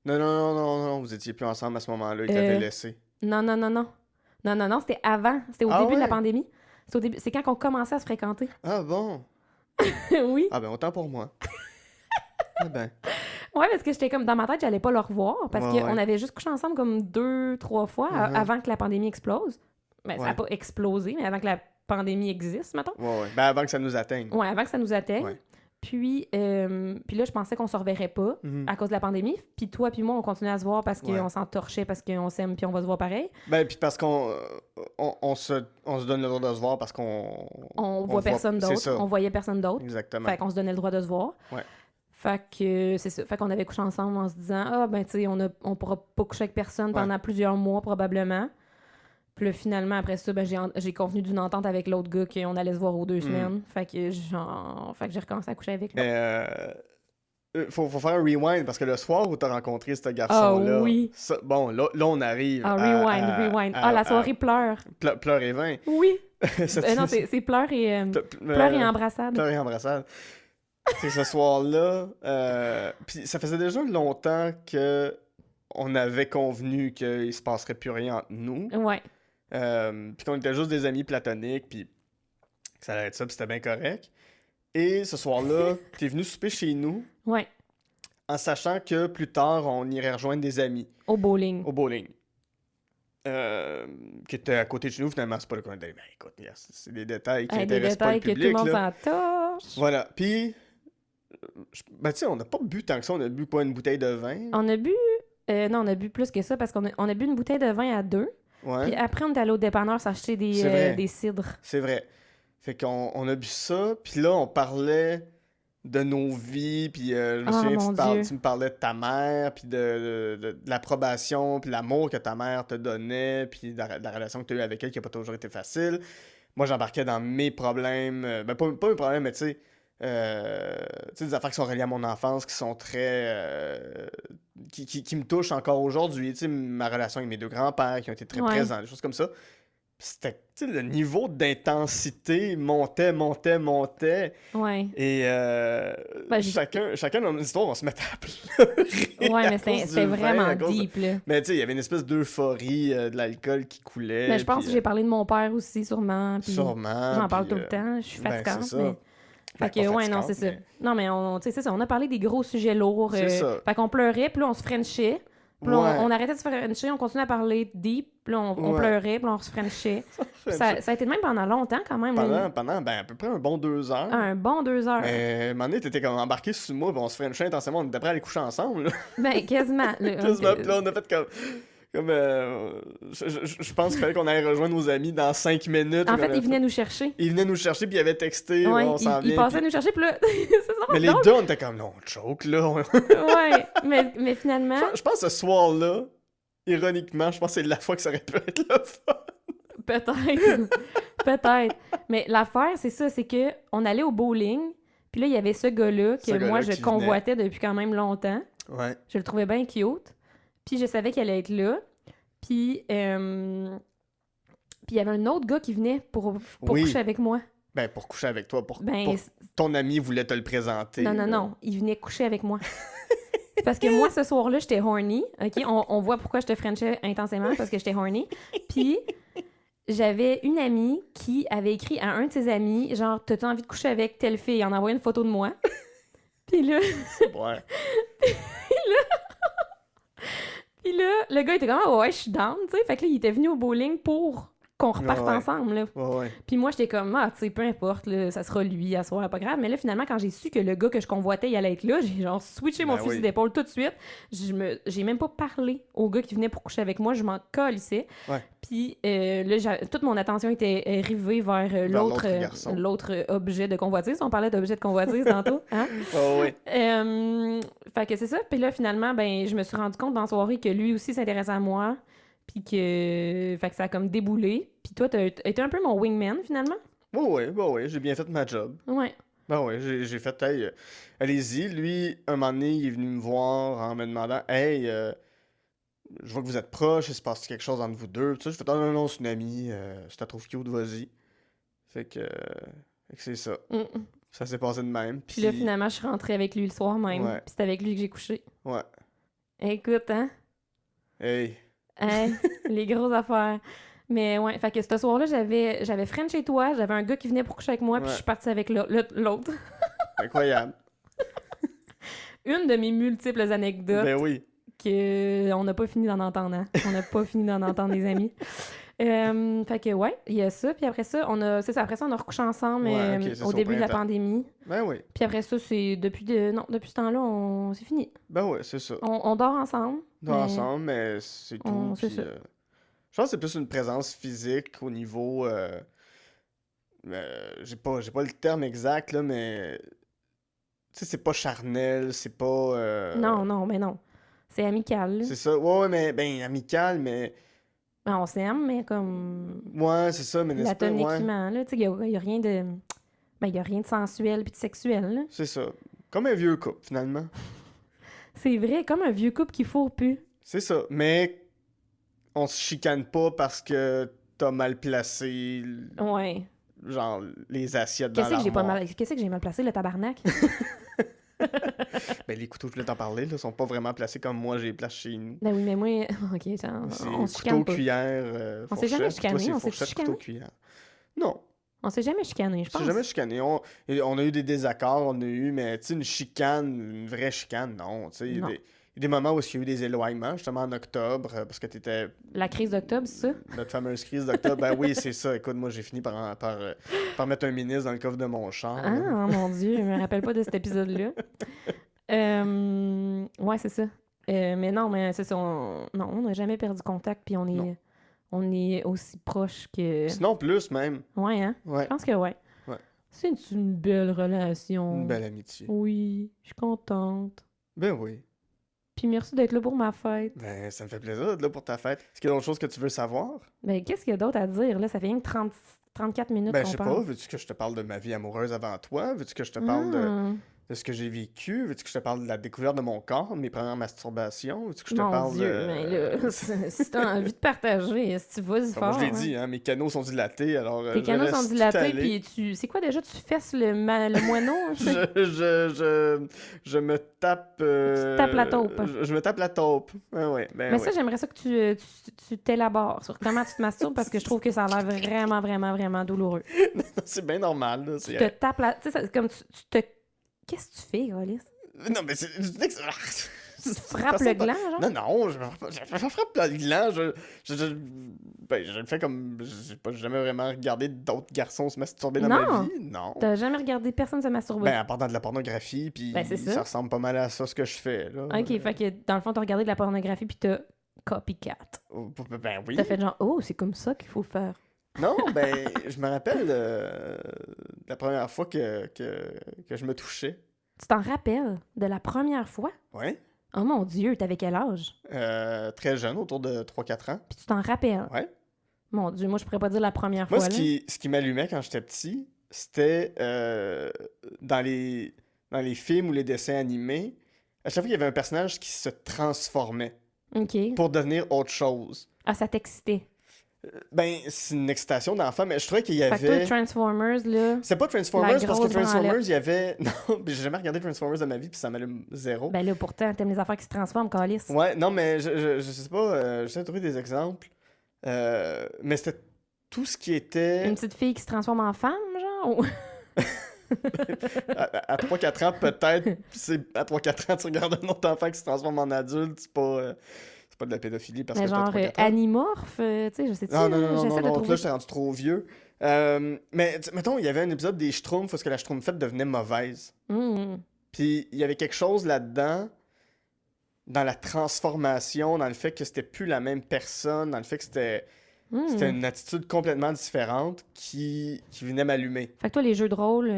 Speaker 1: Non, vous étiez plus ensemble à ce moment-là, il t'avait laissé.
Speaker 2: Non, c'était avant. C'était au
Speaker 1: Ah
Speaker 2: début de la
Speaker 1: ouais?
Speaker 2: pandémie. C'est quand on commençait à se fréquenter.
Speaker 1: Ah bon?
Speaker 2: Oui.
Speaker 1: Ah ben, autant pour moi. Ah ben.
Speaker 2: Ouais, parce que j'étais comme dans ma tête, j'allais pas le revoir parce
Speaker 1: Ouais,
Speaker 2: qu'on
Speaker 1: ouais.
Speaker 2: avait juste couché ensemble comme 2-3 fois
Speaker 1: Mhm.
Speaker 2: avant que la pandémie explose. Ben, ça
Speaker 1: Ouais.
Speaker 2: a pas explosé, mais avant que la pandémie existe, mettons.
Speaker 1: Ouais, ouais. Ben, avant que ça nous atteigne.
Speaker 2: Ouais, avant que ça nous atteigne.
Speaker 1: Ouais.
Speaker 2: Puis là, je pensais qu'on se reverrait pas
Speaker 1: Mhm.
Speaker 2: à cause de la pandémie. Puis toi puis moi, on continuait à se voir parce qu'on
Speaker 1: Ouais.
Speaker 2: s'en torchait, parce qu'on s'aime puis on va se voir pareil.
Speaker 1: Ben, puis parce on se donne le droit de se voir parce qu'on...
Speaker 2: On voit personne
Speaker 1: c'est
Speaker 2: d'autre.
Speaker 1: ça.
Speaker 2: On voyait personne d'autre.
Speaker 1: Exactement.
Speaker 2: Fait qu'on se donnait le droit de se voir.
Speaker 1: Ouais.
Speaker 2: Fait que c'est ça. Fait qu'on avait couché ensemble en se disant ah ben tu sais on pourra pas coucher avec personne pendant plusieurs mois probablement. Puis là, finalement après ça ben j'ai convenu d'une entente avec l'autre gars qu'on allait se voir aux 2 semaines. Fait que j'ai recommencé à coucher avec lui.
Speaker 1: Faut faire un rewind parce que le soir où t'as rencontré ce garçon-là...
Speaker 2: Ah oui.
Speaker 1: ça- bon, là, on arrive
Speaker 2: Ah rewind. La soirée pleure.
Speaker 1: Pleurs et vin.
Speaker 2: Oui.
Speaker 1: Cette-
Speaker 2: Non, c'est pleurs et pleurs et embrassades.
Speaker 1: Pleurs et embrassades. C'est ce soir-là. Puis ça faisait déjà longtemps que on avait convenu qu'il se passerait plus rien entre nous.
Speaker 2: Ouais.
Speaker 1: Puis qu'on était juste des amis platoniques, puis que ça allait être ça, puis c'était bien correct. Et ce soir-là, t'es venu souper chez nous
Speaker 2: Ouais.
Speaker 1: en sachant que plus tard, on irait rejoindre des amis
Speaker 2: Au bowling.
Speaker 1: au bowling. Qui était à côté de chez nous, finalement, c'est pas le coin de... Ben écoute, yes, c'est des détails qui
Speaker 2: Des
Speaker 1: intéressent pas le
Speaker 2: détails que
Speaker 1: public.
Speaker 2: tout le monde
Speaker 1: là.
Speaker 2: s'en torche.
Speaker 1: Voilà, puis... Ben tu sais, on n'a pas bu tant que ça, on a bu quoi, une bouteille de vin?
Speaker 2: On a bu... non, on a bu plus que ça parce on a bu une bouteille de vin à 2.
Speaker 1: Ouais,
Speaker 2: Puis après, on est allé au dépanneur s'acheter
Speaker 1: C'est vrai.
Speaker 2: des cidres.
Speaker 1: c'est vrai. Fait qu'on a bu ça, puis là, on parlait de nos vies, puis je me
Speaker 2: Ah,
Speaker 1: souviens,
Speaker 2: mon Dieu.
Speaker 1: tu me parlais de ta mère, puis de l'approbation, puis l'amour que ta mère te donnait, puis de la relation que tu as eue avec elle qui n'a pas toujours été facile. Moi, j'embarquais dans mes problèmes, ben pas mes problèmes, mais tu sais, des affaires qui sont reliées à mon enfance, qui sont très... qui me touchent encore aujourd'hui, tu sais, ma relation avec mes 2 grands-pères qui ont été très
Speaker 2: Ouais.
Speaker 1: présents, des choses comme ça. C'était, tu sais, le niveau d'intensité montait.
Speaker 2: Ouais.
Speaker 1: Et
Speaker 2: Ben,
Speaker 1: chacun dans nos histoires, on se mettait à pleurer.
Speaker 2: Ouais, mais
Speaker 1: à cause
Speaker 2: c'était
Speaker 1: du vin,
Speaker 2: vraiment
Speaker 1: à cause de-
Speaker 2: deep, là.
Speaker 1: Mais tu sais, il y avait une espèce d'euphorie de l'alcool qui coulait.
Speaker 2: Mais je pense
Speaker 1: puis,
Speaker 2: que j'ai parlé de mon père aussi, sûrement. Puis
Speaker 1: sûrement.
Speaker 2: j'en parle
Speaker 1: puis,
Speaker 2: tout le temps. Je suis
Speaker 1: ben,
Speaker 2: fatigante.
Speaker 1: c'est ça.
Speaker 2: Mais...
Speaker 1: Ben,
Speaker 2: Fait que,
Speaker 1: pas
Speaker 2: ouais, non,
Speaker 1: fatigante,
Speaker 2: c'est ça.
Speaker 1: mais-
Speaker 2: Non, mais tu sais, c'est ça. On a parlé des gros sujets lourds.
Speaker 1: C'est ça.
Speaker 2: Fait qu'on pleurait, puis là, on se frenchait. Puis là,
Speaker 1: Ouais.
Speaker 2: on arrêtait de se frencher, on continuait à parler deep, puis là, on
Speaker 1: Ouais.
Speaker 2: pleurait, puis là, on se frenchait. Ça a été de même pendant longtemps, quand même. là.
Speaker 1: Pendant ben, à peu près un bon 2 heures.
Speaker 2: Un bon 2 heures.
Speaker 1: Mais à un moment donné, t'étais comme embarqué sur moi, puis on se frenchait intensément, on était prêts à aller coucher ensemble. Là.
Speaker 2: Ben, quasiment. là.
Speaker 1: Quasiment, puis là, on a fait comme je pense qu'il fallait qu'on aille rejoindre nos amis dans 5 minutes.
Speaker 2: En fait, ils venaient nous chercher.
Speaker 1: Ils venaient nous chercher, puis ils avaient texté,
Speaker 2: Ouais,
Speaker 1: on s'en
Speaker 2: ils
Speaker 1: vient.
Speaker 2: passaient
Speaker 1: puis-
Speaker 2: nous chercher, puis là, c'est ça.
Speaker 1: Mais les
Speaker 2: drôle.
Speaker 1: deux, on était comme, non, choke, là.
Speaker 2: Ouais, mais finalement,
Speaker 1: Je pense que ce soir-là, ironiquement, je pense que c'est la fois que ça aurait pu être le fun.
Speaker 2: peut-être. Peut-être. Mais l'affaire, c'est ça, c'est que on allait au bowling, puis là, il y avait ce gars-là que
Speaker 1: Ce gars-là
Speaker 2: moi,
Speaker 1: qui
Speaker 2: je convoitais depuis quand même longtemps.
Speaker 1: Ouais.
Speaker 2: Je le trouvais bien cute. Puis je savais qu'elle allait être là. Puis il y avait un autre gars qui venait pour
Speaker 1: Oui.
Speaker 2: coucher avec moi.
Speaker 1: Ben, pour coucher avec toi,
Speaker 2: Ben,
Speaker 1: pour ton ami voulait te le présenter.
Speaker 2: non,
Speaker 1: là.
Speaker 2: il venait coucher avec moi. Parce que moi, ce soir-là, j'étais horny. OK? On voit pourquoi je te frenchais intensément, parce que j'étais horny. Puis j'avais une amie qui avait écrit à un de ses amis, genre, t'as-tu envie de coucher avec telle fille? En envoyant une photo de moi. Puis là...
Speaker 1: Ouais.
Speaker 2: Puis là, le gars était comme « Ah ouais, je suis down », tu sais. Fait que là, il était venu au bowling pour qu'on reparte
Speaker 1: Ouais.
Speaker 2: ensemble, là.
Speaker 1: Ouais.
Speaker 2: Puis moi, j'étais comme « Ah, tu sais, peu importe, là, ça sera lui à soir, pas grave. » Mais là, finalement, quand j'ai su que le gars que je convoitais, il allait être là, j'ai genre switché mon
Speaker 1: Ben
Speaker 2: fusil
Speaker 1: oui.
Speaker 2: d'épaule tout de suite. J'ai même pas parlé au gars qui venait pour coucher avec moi, je m'en calissais.
Speaker 1: Ouais.
Speaker 2: Puis là, toute mon attention était rivée vers
Speaker 1: l'autre garçon.
Speaker 2: l'autre objet de convoitise. On parlait d'objet de convoitise tantôt, hein?
Speaker 1: Oh, ouais.
Speaker 2: Fait que c'est ça. Puis là, finalement, ben, je me suis rendu compte dans la soirée que lui aussi s'intéressait à moi. Puis que... Fait que ça a comme déboulé. Puis toi, t'as été un peu mon wingman, finalement.
Speaker 1: Ouais, j'ai bien fait ma job.
Speaker 2: Ouais.
Speaker 1: Ben ouais, j'ai fait, hey, allez-y. Lui, un moment donné, il est venu me voir en me demandant, hey, je vois que vous êtes proches, il se passe quelque chose entre vous deux. Tu sais, je fais, oh, non, c'est une amie, si t'as trouvé cute, vas-y. Fait que c'est ça.
Speaker 2: Mm.
Speaker 1: Ça s'est passé de même.
Speaker 2: Puis là, finalement, je suis rentrée avec lui le soir même.
Speaker 1: Ouais.
Speaker 2: Puis c'est avec lui que j'ai couché.
Speaker 1: Ouais.
Speaker 2: Écoute, hein?
Speaker 1: Hey.
Speaker 2: Hein? Les grosses affaires. Mais ouais, fait que ce soir-là, j'avais French chez toi, j'avais un gars qui venait pour coucher avec moi, puis
Speaker 1: Ouais.
Speaker 2: je suis partie avec l'autre.
Speaker 1: Incroyable.
Speaker 2: Une de mes multiples anecdotes
Speaker 1: Ben oui.
Speaker 2: qu'on n'a pas fini d'en entendre, hein? On n'a pas fini d'en entendre, les amis. Fait que ouais, il y a ça. Puis après ça, c'est ça. Après ça, on a recouché ensemble
Speaker 1: Ouais, ok, c'est
Speaker 2: au
Speaker 1: ça,
Speaker 2: début
Speaker 1: au
Speaker 2: de la
Speaker 1: printemps.
Speaker 2: pandémie.
Speaker 1: Ben oui.
Speaker 2: Puis après ça, c'est depuis ce temps-là, c'est fini.
Speaker 1: Ben ouais, c'est ça.
Speaker 2: On dort ensemble.
Speaker 1: Dans
Speaker 2: mais-
Speaker 1: ensemble, mais c'est tout.
Speaker 2: c'est
Speaker 1: puis,
Speaker 2: ça.
Speaker 1: je pense que c'est plus une présence physique au niveau. J'ai pas le terme exact, là, mais. Tu sais, c'est pas charnel, c'est pas.
Speaker 2: Non, mais non. C'est amical. là.
Speaker 1: C'est ça. Ouais, mais. Ben, amical, mais.
Speaker 2: Ben, on s'aime, mais comme
Speaker 1: Ouais, c'est ça, mais n'est-ce pas? Ouais.
Speaker 2: platoniquement, là. Tu sais, il y a rien de... Ben, il y a rien de sensuel puis de sexuel, là.
Speaker 1: C'est ça. Comme un vieux couple, finalement.
Speaker 2: C'est vrai, comme un vieux couple qui fourre plus.
Speaker 1: C'est ça. Mais. On se chicane pas parce que t'as mal placé.
Speaker 2: Ouais.
Speaker 1: Genre, les assiettes dans
Speaker 2: Qu'est-ce que j'ai mal placé, le tabarnak?
Speaker 1: Ben, les couteaux, je voulais t'en parler, là, sont pas vraiment placés comme moi, j'ai les place chez nous.
Speaker 2: Ben oui, mais moi... OK,
Speaker 1: C'est
Speaker 2: on se
Speaker 1: couteau,
Speaker 2: chicane pas.
Speaker 1: cuillère,
Speaker 2: On s'est jamais
Speaker 1: fourchette. Toi,
Speaker 2: chicané,
Speaker 1: c'est
Speaker 2: on s'est
Speaker 1: fourchette,
Speaker 2: chicané?
Speaker 1: couteau, cuillère. Non,
Speaker 2: On s'est jamais chicané, je
Speaker 1: on
Speaker 2: pense.
Speaker 1: s'est jamais chicané. On a eu des désaccords, on a eu, mais tu sais, une chicane, une vraie chicane, non. Tu sais, il y a
Speaker 2: Non.
Speaker 1: des moments où il y a eu des éloignements, justement en octobre, parce que t'étais
Speaker 2: La crise d'octobre, c'est ça?
Speaker 1: notre fameuse crise d'octobre. Ben oui, c'est ça. Écoute, moi, j'ai fini par mettre un ministre dans le coffre de mon char.
Speaker 2: Ah,
Speaker 1: là.
Speaker 2: mon Dieu, je me rappelle pas de cet épisode-là. Ouais, c'est ça. Mais non, mais c'est ça. Non, on n'a jamais perdu contact, puis
Speaker 1: Non.
Speaker 2: on est aussi proche que...
Speaker 1: Sinon, plus même.
Speaker 2: Ouais, hein?
Speaker 1: Ouais,
Speaker 2: Je pense que ouais.
Speaker 1: Ouais.
Speaker 2: C'est une belle relation.
Speaker 1: une belle amitié.
Speaker 2: Oui, je suis contente.
Speaker 1: Ben oui.
Speaker 2: Puis merci d'être là pour ma fête.
Speaker 1: Ben, ça me fait plaisir d'être là pour ta fête. Est-ce qu'il y a d'autres choses que tu veux savoir?
Speaker 2: Ben, qu'est-ce qu'il y a d'autre à dire, là? Ça fait rien que 34 minutes
Speaker 1: Ben,
Speaker 2: qu'on
Speaker 1: je sais
Speaker 2: parle.
Speaker 1: pas. Veux-tu que je te parle de ma vie amoureuse avant toi? Veux-tu que je te parle de ce que j'ai vécu? Veux-tu que je te parle de la découverte de mon corps, de mes premières masturbations? Veux-tu que je te
Speaker 2: Mon
Speaker 1: parle
Speaker 2: Dieu,
Speaker 1: de...
Speaker 2: mais là, si t'as envie de partager, si tu vas-y
Speaker 1: Comme
Speaker 2: fort.
Speaker 1: moi, je l'ai
Speaker 2: hein.
Speaker 1: dit, hein, mes canaux sont dilatés, alors...
Speaker 2: Tes
Speaker 1: je
Speaker 2: canaux
Speaker 1: laisse
Speaker 2: sont
Speaker 1: tout
Speaker 2: dilatés,
Speaker 1: aller.
Speaker 2: puis c'est quoi déjà? Tu fesses le moineau?
Speaker 1: Je me tape...
Speaker 2: Tu te tapes la taupe.
Speaker 1: Je me tape la taupe. Ouais, ben
Speaker 2: Mais
Speaker 1: ouais.
Speaker 2: ça, j'aimerais ça que tu t'élabores sur comment tu te masturbes parce que je trouve que ça a l'air vraiment, vraiment, vraiment douloureux.
Speaker 1: C'est bien normal, là.
Speaker 2: Tu te tapes la... Tu sais, comme tu te... Qu'est-ce que tu fais, Alice?
Speaker 1: Non, mais c'est...
Speaker 2: Tu te frappes le gland, genre?
Speaker 1: Non, je me frappe le gland. Ben, je le fais comme... J'ai pas jamais vraiment regardé d'autres garçons se masturber dans ma
Speaker 2: Non!
Speaker 1: vie. Non.
Speaker 2: T'as jamais regardé personne se masturber?
Speaker 1: Ben, à part dans de la pornographie, puis
Speaker 2: Ben, c'est ça.
Speaker 1: ça ressemble pas mal à ça, ce que je fais, là.
Speaker 2: Ok, fait que dans le fond, t'as regardé de la pornographie puis t'as copycat.
Speaker 1: Ben oui.
Speaker 2: T'as fait genre, oh, c'est comme ça qu'il faut faire.
Speaker 1: Non, ben, je me rappelle la première fois que je me touchais.
Speaker 2: Tu t'en rappelles de la première fois?
Speaker 1: Ouais.
Speaker 2: Oh mon Dieu, t'avais quel âge?
Speaker 1: Très jeune, autour de 3-4 ans.
Speaker 2: Puis tu t'en rappelles?
Speaker 1: Ouais.
Speaker 2: Mon Dieu, moi, je pourrais pas dire la première
Speaker 1: Moi,
Speaker 2: fois.
Speaker 1: ce qui m'allumait quand j'étais petit, c'était dans les films ou les dessins animés, à chaque fois qu'il y avait un personnage qui se transformait
Speaker 2: Là. OK.
Speaker 1: pour devenir autre chose.
Speaker 2: Ah, ça t'excitait.
Speaker 1: Ben, c'est une excitation d'enfant, mais je trouvais qu'il y
Speaker 2: Fait que toi,
Speaker 1: avait...
Speaker 2: Transformers, là...
Speaker 1: C'est pas Transformers,
Speaker 2: La
Speaker 1: parce que
Speaker 2: grosse
Speaker 1: Transformers,
Speaker 2: branlette.
Speaker 1: il y avait... Non, j'ai jamais regardé Transformers de ma vie, puis ça m'allume zéro.
Speaker 2: Ben là, pourtant, t'aimes les affaires qui se transforment, Calice.
Speaker 1: Ouais, non, mais je sais pas, j'essaie de trouver des exemples. Mais c'était tout ce qui était...
Speaker 2: Une petite fille qui se transforme en femme, genre? Ou-
Speaker 1: À 3-4 ans, peut-être, puis c'est à 3-4 ans, tu regardes un autre enfant qui se transforme en adulte, c'est pas de la pédophilie parce
Speaker 2: Mais
Speaker 1: que t'as
Speaker 2: genre
Speaker 1: 3-4 ans.
Speaker 2: animorphe, tu sais, je sais-tu,
Speaker 1: Non,
Speaker 2: j'essaie de
Speaker 1: là,
Speaker 2: trouver...
Speaker 1: j'étais rendu trop vieux. Mais, mettons, il y avait un épisode des Schtroumpfs parce que la Schtroumpfette devenait mauvaise.
Speaker 2: Hmm.
Speaker 1: Puis, il y avait quelque chose là-dedans, dans la transformation, dans le fait que c'était plus la même personne, dans le fait que c'était une attitude complètement différente qui venait m'allumer.
Speaker 2: Fait que toi, les jeux de rôle...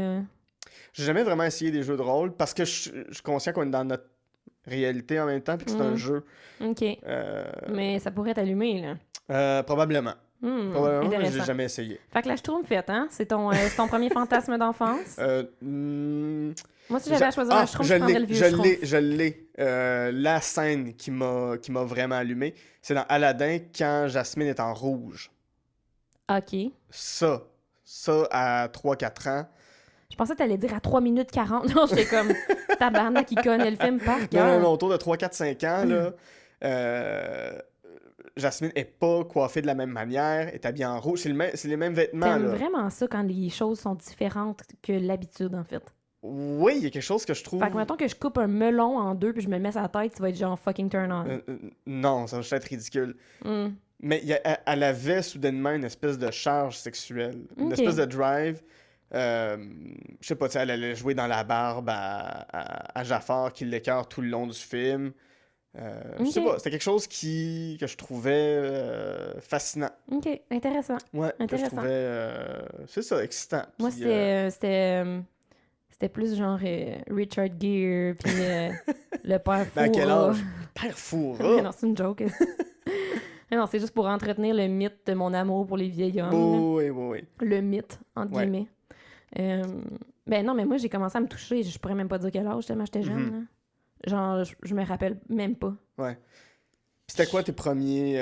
Speaker 1: J'ai jamais vraiment essayé des jeux de rôle parce que je suis conscient qu'on est dans notre réalité en même temps puis que c'est un jeu.
Speaker 2: OK. Mais ça pourrait t'allumer, là.
Speaker 1: Probablement. Probablement, mais
Speaker 2: Intéressant.
Speaker 1: j'ai jamais essayé.
Speaker 2: Fait que la Schtroumpfette, hein? C'est ton premier fantasme d'enfance? Moi, si j'avais à choisir un Schtroumpf, je prendrais le vieux Schtroumpf.
Speaker 1: Je l'ai. La scène qui m'a vraiment allumé, c'est dans Aladdin quand Jasmine est en rouge.
Speaker 2: OK.
Speaker 1: Ça à 3-4 ans.
Speaker 2: Je pensais que t'allais dire à 3 minutes 40. Non, j'étais comme tabarnak qui connaît le film par cœur.
Speaker 1: Non, autour de 3-4-5 ans, là. Jasmine est pas coiffée de la même manière, est habillée en rouge. C'est les mêmes vêtements,
Speaker 2: T'aimes
Speaker 1: là.
Speaker 2: vraiment ça quand les choses sont différentes que l'habitude, en fait.
Speaker 1: Oui, il y a quelque chose que je trouve...
Speaker 2: Fait que mettons que je coupe un melon en deux puis je me le mets sur la tête, tu vas être genre fucking turn on.
Speaker 1: Non, ça va juste être ridicule.
Speaker 2: Hmm.
Speaker 1: Mais elle avait soudainement une espèce de charge sexuelle, une
Speaker 2: Ok.
Speaker 1: espèce de drive. Je sais pas, tu sais, elle allait jouer dans la barbe à Jafar qui l'écœure tout le long du film. Je sais
Speaker 2: Ok.
Speaker 1: pas, c'était quelque chose que je trouvais fascinant.
Speaker 2: OK, intéressant.
Speaker 1: Ouais, que je
Speaker 2: Intéressant.
Speaker 1: trouvais, c'est ça, excitant.
Speaker 2: Moi,
Speaker 1: Puis,
Speaker 2: c'était plus genre Richard Gere puis le père
Speaker 1: ben, à quel
Speaker 2: Foura.
Speaker 1: âge? Père Foura!
Speaker 2: Mais non, c'est une joke. Mais non, c'est juste pour entretenir le mythe de mon amour pour les vieils hommes.
Speaker 1: Oh, oui.
Speaker 2: Le mythe, entre
Speaker 1: Ouais.
Speaker 2: guillemets. Ben non, mais moi, j'ai commencé à me toucher. Je pourrais même pas dire quel âge, tellement j'étais jeune. Là. Genre, je me rappelle même pas.
Speaker 1: Ouais. Puis c'était quoi tes premiers...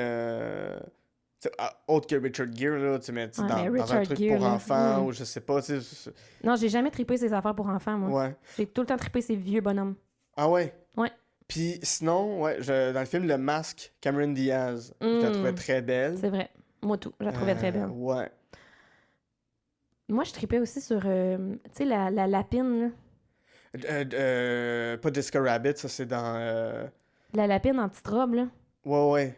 Speaker 1: autre que Richard Gere, là, tu mets
Speaker 2: Ouais,
Speaker 1: dans un
Speaker 2: Richard
Speaker 1: truc
Speaker 2: Gere,
Speaker 1: pour
Speaker 2: là.
Speaker 1: enfants, ou je sais pas, tu sais...
Speaker 2: Non, j'ai jamais trippé ces affaires pour enfants, moi.
Speaker 1: Ouais.
Speaker 2: J'ai tout le temps trippé ces vieux bonhommes.
Speaker 1: Ah ouais?
Speaker 2: Ouais.
Speaker 1: Puis sinon, ouais, dans le film Le Masque, Cameron Diaz, je la trouvais très belle.
Speaker 2: C'est vrai. Moi, tout. Je la trouvais très belle.
Speaker 1: Ouais.
Speaker 2: Moi, je trippais aussi sur, tu sais, la lapine, là.
Speaker 1: Pas Disco Rabbit, ça c'est dans...
Speaker 2: La lapine en petite robe, là.
Speaker 1: Ouais.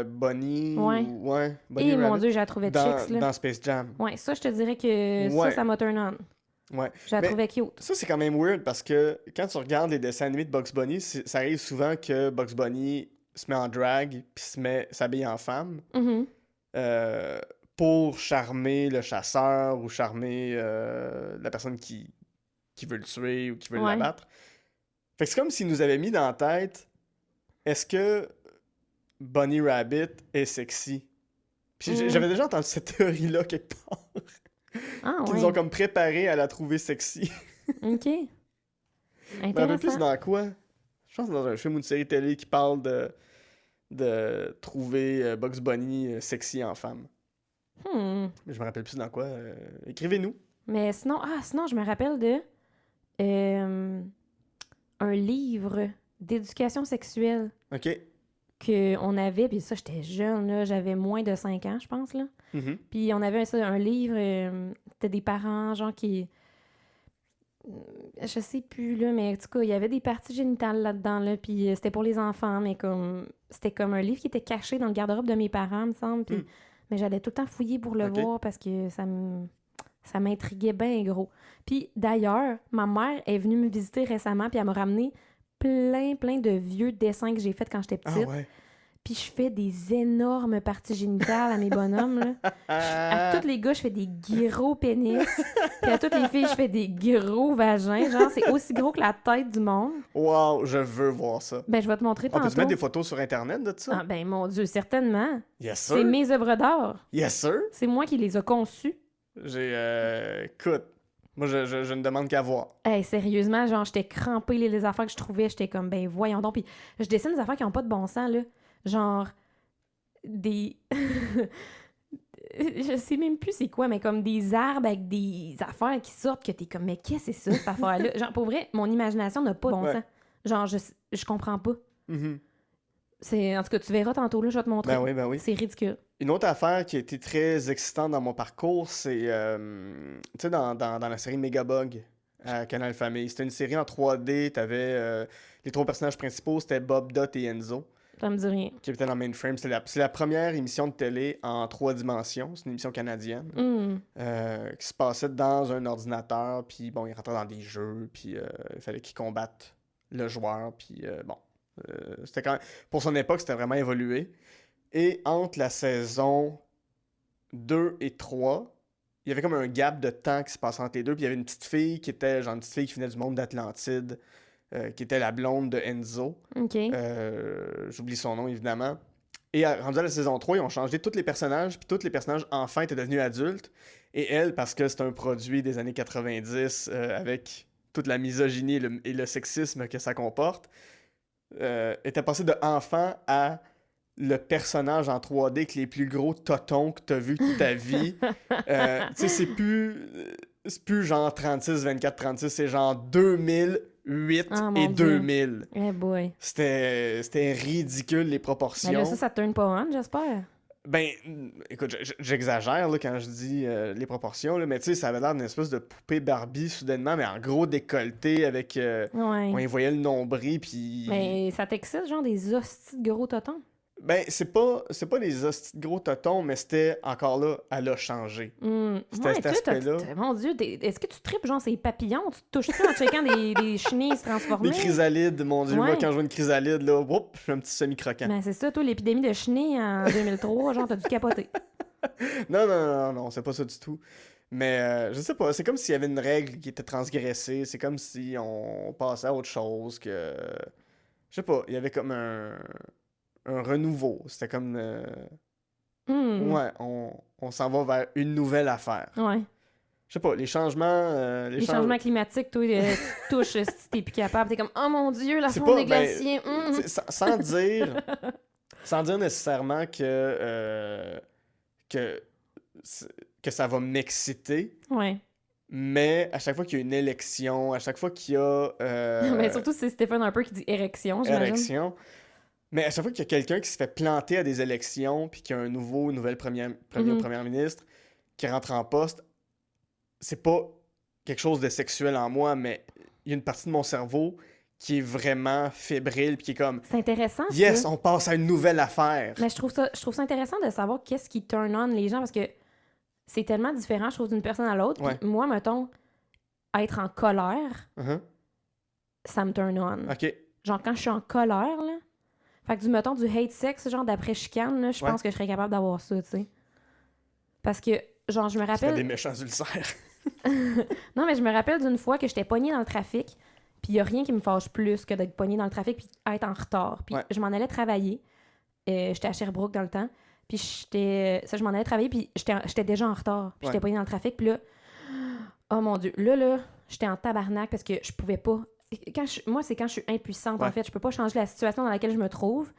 Speaker 1: Bonnie.
Speaker 2: Ouais.
Speaker 1: Ouais. Bonnie
Speaker 2: Et mon
Speaker 1: Rabbit.
Speaker 2: Dieu, je la trouvais chicks, là.
Speaker 1: Dans Space Jam.
Speaker 2: Ouais, ça, je te dirais que
Speaker 1: Ouais.
Speaker 2: ça m'a turn on.
Speaker 1: Ouais.
Speaker 2: Je la
Speaker 1: Mais-
Speaker 2: trouvais cute.
Speaker 1: Ça, c'est quand même weird parce que quand tu regardes les dessins animés de Bugs Bunny, ça arrive souvent que Bugs Bunny se met en drag puis s'habille en femme
Speaker 2: Mhm.
Speaker 1: pour charmer le chasseur ou charmer la personne qui veut le tuer ou qui veut
Speaker 2: Ouais.
Speaker 1: l'abattre. Fait que c'est comme s'ils nous avaient mis dans la tête, est-ce que Bunny Rabbit est sexy? Puis j'avais déjà entendu cette théorie-là quelque part.
Speaker 2: Ah,
Speaker 1: Qu'ils
Speaker 2: ouais.
Speaker 1: nous ont comme préparé à la trouver sexy.
Speaker 2: OK.
Speaker 1: Mais un peu plus
Speaker 2: Intéressant.
Speaker 1: dans quoi? Je pense que dans un film ou une série télé qui parle de trouver Bugs Bunny sexy en femme.
Speaker 2: Hmm.
Speaker 1: Mais je me rappelle plus dans quoi. Écrivez-nous.
Speaker 2: Mais sinon, je me rappelle de un livre d'éducation sexuelle
Speaker 1: OK.
Speaker 2: qu'on avait, puis ça, j'étais jeune, là, j'avais moins de 5 ans, je pense, là.
Speaker 1: Mhm.
Speaker 2: Puis on avait un livre, c'était des parents, genre, qui Je sais plus, là, mais en tout cas, il y avait des parties génitales là-dedans, là, puis c'était pour les enfants, mais comme... C'était comme un livre qui était caché dans le garde-robe de mes parents, me semble, puis... Mais j'allais tout le temps fouiller pour le voir parce que ça m'intriguait bien gros. Puis d'ailleurs, ma mère est venue me visiter récemment, puis elle m'a ramené plein de vieux dessins que j'ai faits quand j'étais petite.
Speaker 1: Ah ouais.
Speaker 2: Puis je fais des énormes parties génitales à mes bonhommes, là. À tous les gars, je fais des gros pénis. Puis à toutes les filles, je fais des gros vagins. Genre, c'est aussi gros que la tête du monde.
Speaker 1: Wow, je veux voir ça.
Speaker 2: Ben, je vais te montrer
Speaker 1: On
Speaker 2: tantôt.
Speaker 1: peut-tu mettre des photos sur Internet de ça?
Speaker 2: Ah, ben, mon Dieu, certainement.
Speaker 1: Yes, sir.
Speaker 2: C'est mes œuvres d'art.
Speaker 1: Yes, sir.
Speaker 2: C'est moi qui les ai conçues.
Speaker 1: Écoute, moi, je ne demande qu'à voir.
Speaker 2: Hey, sérieusement, genre, j'étais crampée, les affaires que je trouvais, j'étais comme, ben, voyons donc. Puis je dessine des affaires qui n'ont pas de bon sens, là. Genre, des... je sais même plus c'est quoi, mais comme des arbres avec des affaires qui sortent que t'es comme, mais qu'est-ce que c'est ça, cette affaire-là? Genre, pour vrai, mon imagination n'a pas de bon sens. Genre, je comprends pas. En tout cas, tu verras tantôt, là, je vais te montrer.
Speaker 1: Ben oui.
Speaker 2: C'est ridicule.
Speaker 1: Une autre affaire qui a été très excitante dans mon parcours, c'est, tu sais, dans la série Megabug à Canal Famille. C'était une série en 3D, t'avais les 3 personnages principaux, c'était Bob, Dot et Enzo.
Speaker 2: Ça me dit rien.
Speaker 1: Qui était dans Mainframe. C'est la première émission de télé en 3 dimensions. C'est une émission canadienne. Qui se passait dans un ordinateur. Puis bon, ils rentraient dans des jeux. Puis il fallait qu'ils combattent le joueur. Puis bon. C'était quand même... Pour son époque, c'était vraiment évolué. Et entre la saison 2 et 3, il y avait comme un gap de temps qui se passait entre les deux. Puis il y avait une petite fille qui était genre une petite fille qui venait du monde d'Atlantide. Qui était la blonde de Enzo.
Speaker 2: OK.
Speaker 1: J'oublie son nom, évidemment. Et rendu à la saison 3, ils ont changé tous les personnages, puis tous les personnages, enfin, étaient devenus adultes. Et elle, parce que c'est un produit des années 90, avec toute la misogynie et le sexisme que ça comporte, était passée de enfant à le personnage en 3D avec les plus gros totons que t'as vu toute ta vie. Tu sais, c'est plus genre 36, 24, 36, c'est genre 2008 et 2000.
Speaker 2: Eh boy.
Speaker 1: C'était ridicule, les proportions.
Speaker 2: Mais là, ça te turn pas on, j'espère.
Speaker 1: Ben, écoute, j'exagère là, quand je dis les proportions, là, mais tu sais, ça avait l'air d'une espèce de poupée Barbie soudainement, mais en gros décolleté avec... On y voyait le nombril, puis...
Speaker 2: Mais ça t'excite, genre des hosties de gros totons?
Speaker 1: Ben, c'est pas les hosties de gros totons, mais c'était encore là, elle a changé. C'était cet aspect-là.
Speaker 2: Mon Dieu, est-ce que tu tripes genre ces papillons? Tu te touches-tu en checkant des chenilles se transformer?
Speaker 1: Des chrysalides, mon Dieu. Moi, quand je vois une chrysalide, là, je fais un petit semi-croquant.
Speaker 2: Ben, c'est ça, toi, l'épidémie de chenilles en 2003, genre, t'as dû capoter.
Speaker 1: Non, c'est pas ça du tout. Mais je sais pas, c'est comme s'il y avait une règle qui était transgressée. C'est comme si on passait à autre chose que... Je sais pas, il y avait comme un renouveau. C'était comme... Ouais, on s'en va vers une nouvelle affaire.
Speaker 2: Ouais.
Speaker 1: Je sais pas, les changements...
Speaker 2: les changements climatiques, toi, tu te touches si t'es plus capable. T'es comme, oh mon Dieu, la fonte des glaciers.
Speaker 1: Sans dire nécessairement que ça va m'exciter.
Speaker 2: Ouais.
Speaker 1: Mais à chaque fois qu'il y a une élection, à chaque fois qu'il y a...
Speaker 2: Mais surtout, c'est Stephen Harper qui dit érection, j'imagine.
Speaker 1: Érection. Mais à chaque fois qu'il y a quelqu'un qui se fait planter à des élections, puis qu'il y a une nouvelle première ministre qui rentre en poste, c'est pas quelque chose de sexuel en moi, mais il y a une partie de mon cerveau qui est vraiment fébrile, puis qui est comme...
Speaker 2: C'est intéressant,
Speaker 1: yes,
Speaker 2: ça.
Speaker 1: On passe à une nouvelle affaire.
Speaker 2: Mais je trouve ça intéressant de savoir qu'est-ce qui turn on les gens, parce que c'est tellement différent, je trouve, d'une personne à l'autre.
Speaker 1: Ouais.
Speaker 2: Moi, mettons, être en colère, ça me turn on.
Speaker 1: OK.
Speaker 2: Genre, quand je suis en colère, là, fait que mettons, du hate sex, genre d'après chicane, là, je pense que je serais capable d'avoir ça, tu sais. Parce que, genre, je me rappelle...
Speaker 1: Tu fais des méchants ulcères.
Speaker 2: Non, mais je me rappelle d'une fois que j'étais pognée dans le trafic, puis il y a rien qui me fâche plus que d'être pognée dans le trafic puis être en retard. Puis je m'en allais travailler. J'étais à Sherbrooke dans le temps. Puis je m'en allais travailler, puis j'étais déjà en retard. Puis j'étais pognée dans le trafic, puis là... Oh mon Dieu. Là, j'étais en tabarnak parce que je pouvais pas... Moi, c'est quand je suis impuissante, en fait. Je peux pas changer la situation dans laquelle je me trouve.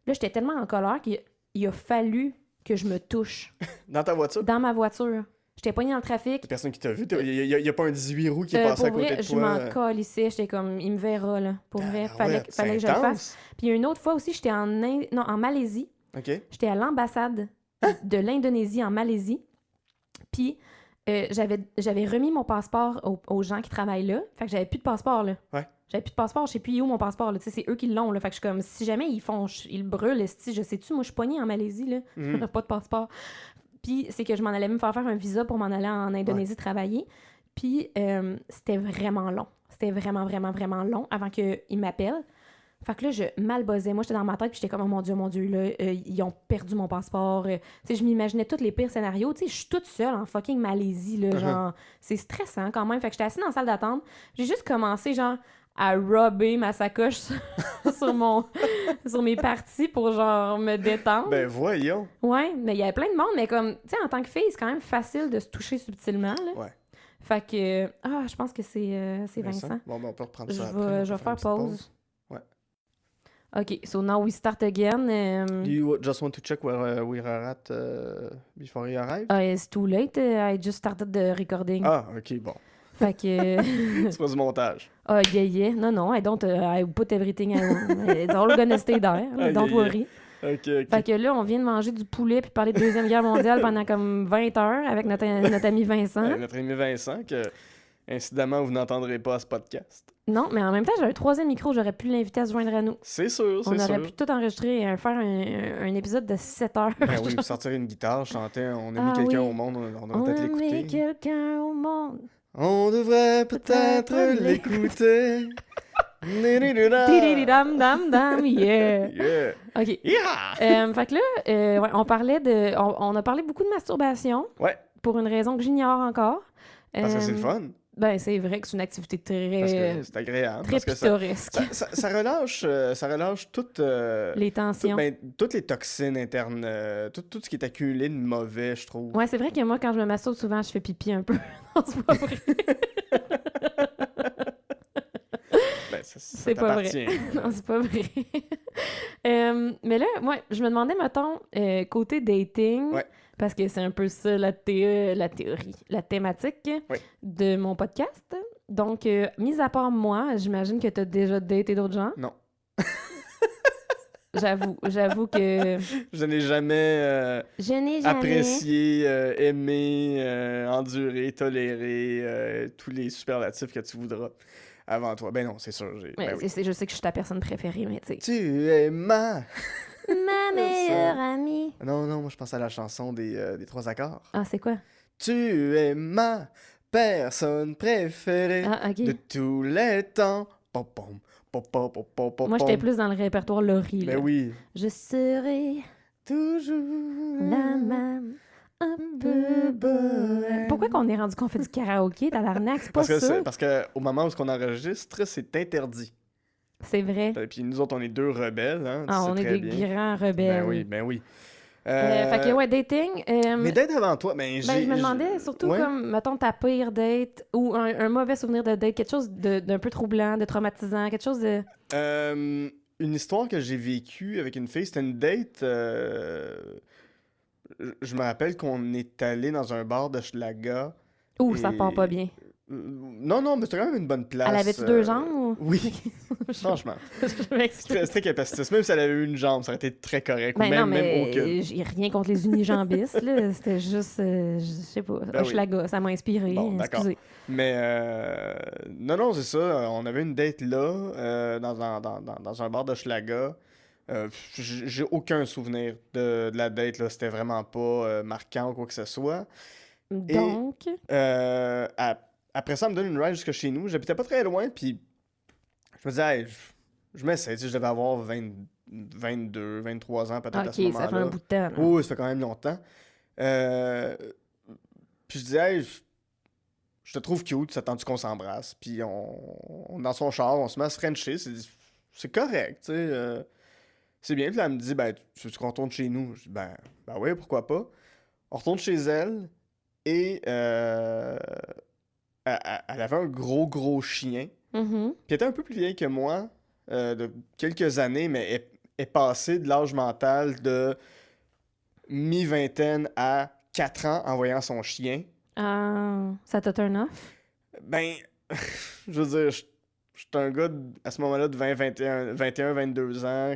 Speaker 2: Là, j'étais tellement en colère qu'il a fallu que je me touche.
Speaker 1: Dans ta voiture? Dans
Speaker 2: ma voiture. J'étais pognée dans le trafic.
Speaker 1: Y'a personne qui t'a vu? Il y a pas un 18 roues qui est passé à côté de toi?
Speaker 2: Je m'en calissais. J'étais comme, il me verra, là. Pour vrai, fallait que je le fasse. Puis il y a une autre fois aussi, j'étais en Malaisie.
Speaker 1: OK.
Speaker 2: J'étais à l'ambassade de l'Indonésie en Malaisie. Puis J'avais remis mon passeport aux gens qui travaillent là. Fait que j'avais plus de passeport, là.
Speaker 1: Ouais.
Speaker 2: J'avais plus de passeport, je sais plus où mon passeport, là. Tu sais, c'est eux qui l'ont, là. Fait que je suis comme, si jamais ils le brûlent, esti, je sais-tu, moi, je suis poignée en Malaisie, là.
Speaker 1: Mhm.
Speaker 2: Pas de passeport. Puis c'est que je m'en allais me faire un visa pour m'en aller en Indonésie travailler. Puis c'était vraiment long. C'était vraiment, vraiment, vraiment long avant qu'ils m'appellent. Fait que là, je malbosais. Moi, j'étais dans ma tête, puis j'étais comme, oh mon Dieu, là, ils ont perdu mon passeport. Tu sais, je m'imaginais tous les pires scénarios. Tu sais, je suis toute seule en fucking Malaisie, là, genre, c'est stressant quand même. Fait que j'étais assise dans la salle d'attente. J'ai juste commencé, genre, à rubber ma sacoche sur mes parties pour, genre, me détendre.
Speaker 1: Ben voyons.
Speaker 2: Ouais, mais il y avait plein de monde, mais comme, tu sais, en tant que fille, c'est quand même facile de se toucher subtilement, là.
Speaker 1: Ouais.
Speaker 2: Fait que, je pense que c'est Vincent.
Speaker 1: Bon, ben on peut reprendre
Speaker 2: Je
Speaker 1: ça
Speaker 2: vais,
Speaker 1: après.
Speaker 2: je vais faire
Speaker 1: une petite
Speaker 2: pause.
Speaker 1: Ouais.
Speaker 2: OK, so now we start again.
Speaker 1: Do you just want to check where we're at before you arrive?
Speaker 2: It's too late. I just started the recording.
Speaker 1: Ah, ok, bon.
Speaker 2: Fait que...
Speaker 1: C'est pas du montage.
Speaker 2: yeah. No, I don't... I put everything I want. It's all gonna stay there. Don't worry.
Speaker 1: Ok.
Speaker 2: Fait que là, on vient de manger du poulet puis parler de Deuxième Guerre mondiale pendant comme 20 heures avec notre ami Vincent.
Speaker 1: Notre ami Vincent, que, incidemment, vous n'entendrez pas à ce podcast.
Speaker 2: Non, mais en même temps, j'ai un troisième micro. J'aurais pu l'inviter à se joindre à nous.
Speaker 1: C'est sûr, c'est
Speaker 2: On
Speaker 1: sûr.
Speaker 2: aurait pu tout enregistrer et faire un épisode de 7 heures.
Speaker 1: Ben oui, sortir une guitare, chanter, on a mis quelqu'un au monde, on devrait peut-être
Speaker 2: On a mis
Speaker 1: l'écouter.
Speaker 2: quelqu'un au monde.
Speaker 1: On devrait peut-être l'écouter.
Speaker 2: Dam, yeah.
Speaker 1: Yeah.
Speaker 2: OK.
Speaker 1: Yeah!
Speaker 2: Fait que là, ouais, on a parlé beaucoup de masturbation.
Speaker 1: Ouais.
Speaker 2: Pour une raison que j'ignore encore.
Speaker 1: Parce que c'est le fun.
Speaker 2: Ben, c'est vrai que c'est une activité
Speaker 1: Parce que
Speaker 2: très,
Speaker 1: c'est agréable.
Speaker 2: très
Speaker 1: Parce que
Speaker 2: pittoresque.
Speaker 1: ça relâche toutes,
Speaker 2: Les tensions.
Speaker 1: toutes les toxines internes, tout ce qui est accumulé de mauvais, je trouve.
Speaker 2: Ouais, c'est vrai que moi, quand je me masturbe, souvent, je fais pipi un peu. Non, c'est pas vrai.
Speaker 1: Ben,
Speaker 2: C'est pas vrai.
Speaker 1: t'appartient.
Speaker 2: Non, c'est pas vrai. Mais là, moi, je me demandais, mettons, côté dating,
Speaker 1: Ouais.
Speaker 2: parce que c'est un peu ça la théorie, la thématique
Speaker 1: Ouais.
Speaker 2: de mon podcast. Donc, mis à part moi, j'imagine que t'as déjà daté d'autres gens.
Speaker 1: Non.
Speaker 2: J'avoue que...
Speaker 1: Je n'ai jamais
Speaker 2: Je n'ai jamais...
Speaker 1: apprécié, aimé, enduré, toléré tous les superlatifs que tu voudras avant toi. Ben non, c'est sûr.
Speaker 2: Ouais,
Speaker 1: Ben oui.
Speaker 2: je sais que je suis ta personne préférée, mais tu sais...
Speaker 1: Tu es ma
Speaker 2: meilleure amie.
Speaker 1: Non, moi je pense à la chanson des trois accords.
Speaker 2: Ah, c'est quoi?
Speaker 1: Tu es ma personne préférée
Speaker 2: Ah, OK.
Speaker 1: de tous les temps. Pom, pom, pom, pom, pom, pom, pom,
Speaker 2: Moi, j'étais
Speaker 1: pom.
Speaker 2: plus dans le répertoire Laurie.
Speaker 1: Ben
Speaker 2: là.
Speaker 1: oui.
Speaker 2: Je serai
Speaker 1: Toujours
Speaker 2: la même, un peu bohème. Pourquoi qu'on est rendu qu'on fait du karaoké, tabarnak? C'est pas ça.
Speaker 1: Parce que au moment où on enregistre, c'est interdit.
Speaker 2: C'est vrai.
Speaker 1: Puis nous autres, on est deux rebelles, hein. tu sais
Speaker 2: On est
Speaker 1: très
Speaker 2: des
Speaker 1: bien.
Speaker 2: grands rebelles.
Speaker 1: Ben oui.
Speaker 2: Fait que, ouais, dating.
Speaker 1: Mais d'être avant toi,
Speaker 2: je me demandais surtout
Speaker 1: ouais.
Speaker 2: comme, mettons, ta pire date ou un mauvais souvenir de date, quelque chose d'un peu troublant, de traumatisant, quelque chose de...
Speaker 1: Une histoire que j'ai vécue avec une fille, c'était une date. Je me rappelle qu'on est allé dans un bar de Schlaga.
Speaker 2: Ouh, ça
Speaker 1: et-
Speaker 2: part pas bien.
Speaker 1: Non, mais c'était quand même une bonne place.
Speaker 2: Elle avait-tu deux jambes ou...
Speaker 1: Oui, franchement.
Speaker 2: Je m'excuse.
Speaker 1: C'était capacitiste. Même si elle avait eu une jambe, ça aurait été très correct.
Speaker 2: Ben
Speaker 1: ou
Speaker 2: non,
Speaker 1: même
Speaker 2: mais
Speaker 1: aucune.
Speaker 2: j'ai rien contre les unijambistes, là. C'était juste, je sais pas,
Speaker 1: Ben oui.
Speaker 2: Hochelaga, ça m'a inspiré.
Speaker 1: Bon, d'accord.
Speaker 2: Excusez.
Speaker 1: Mais non, c'est ça. On avait une date là, dans un bar de Schlaga. J'ai aucun souvenir de la date, là. C'était vraiment pas marquant ou quoi que ce soit.
Speaker 2: Donc,
Speaker 1: Après ça, elle me donne une ride jusque chez nous. J'habitais pas très loin, puis je me disais, hey, je m'essaie. Tu sais, je devais avoir 22, 23 ans peut-être à ce
Speaker 2: ok,
Speaker 1: moment-là.
Speaker 2: ça fait un bout de temps. là.
Speaker 1: Oui, ça fait quand même longtemps. Puis je disais, hey, je te trouve cute, ça tente qu'on s'embrasse. Puis on dans son char, on se met à se frencher. C'est correct, tu sais. C'est bien. Puis là, elle me dit, ben, tu veux qu'on retourne chez nous? Je dis, ben oui, pourquoi pas. On retourne chez elle et elle avait un gros chien.
Speaker 2: Mhm.
Speaker 1: Puis elle était un peu plus vieille que moi, de quelques années, mais est passée de l'âge mental de mi-vingtaine à 4 ans en voyant son chien.
Speaker 2: Ah, ça t'a turn off?
Speaker 1: Ben, je veux dire, j'étais un gars à ce moment-là de 21, 22 ans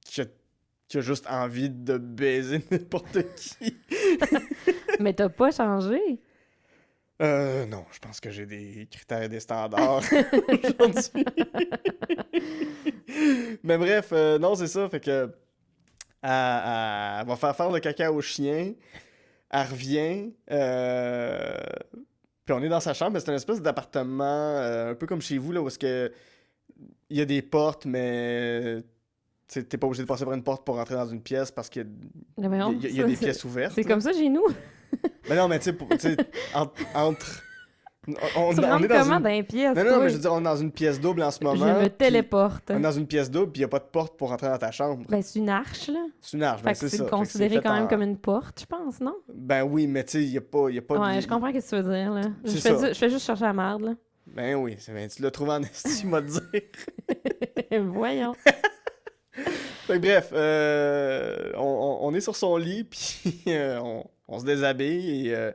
Speaker 1: qui a juste envie de baiser n'importe qui.
Speaker 2: Mais t'as pas changé.
Speaker 1: Non, je pense que j'ai des critères et des standards aujourd'hui. Mais bref, non, c'est ça. Fait que elle va faire le caca au chien. Elle revient. Puis on est dans sa chambre. Mais c'est une espèce d'appartement un peu comme chez vous, là, où est-ce que il y a des portes, mais t'es pas obligé de passer par une porte pour rentrer dans une pièce parce qu'il
Speaker 2: Mais voyons,
Speaker 1: y a des pièces ouvertes.
Speaker 2: c'est
Speaker 1: là.
Speaker 2: comme ça chez nous.
Speaker 1: Mais non, mais tu sais, entre. On
Speaker 2: Tu
Speaker 1: est
Speaker 2: rentres
Speaker 1: dans
Speaker 2: comment
Speaker 1: une.
Speaker 2: dans les pièces,
Speaker 1: Non,
Speaker 2: toi?
Speaker 1: mais je veux dire, on est dans une pièce double en ce
Speaker 2: Je
Speaker 1: moment.
Speaker 2: me
Speaker 1: puis
Speaker 2: téléporte.
Speaker 1: On est dans une pièce double, puis il n'y a pas de porte pour rentrer dans ta chambre.
Speaker 2: Ben, c'est une arche, là.
Speaker 1: C'est une arche,
Speaker 2: Fait
Speaker 1: ben
Speaker 2: que
Speaker 1: c'est
Speaker 2: c'est
Speaker 1: ça. Fait que
Speaker 2: considéré
Speaker 1: c'est
Speaker 2: quand
Speaker 1: fait
Speaker 2: même
Speaker 1: en-
Speaker 2: comme une porte, je pense, non?
Speaker 1: Ben oui, mais tu sais, il n'y a pas de.
Speaker 2: Ouais, je comprends ce que tu veux dire, là.
Speaker 1: C'est ça.
Speaker 2: Je fais juste chercher la merde, là.
Speaker 1: Ben oui, tu l'as trouvé en esti, m'a dire.
Speaker 2: Voyons.
Speaker 1: Fait que bref, on est sur son lit, puis on se déshabille et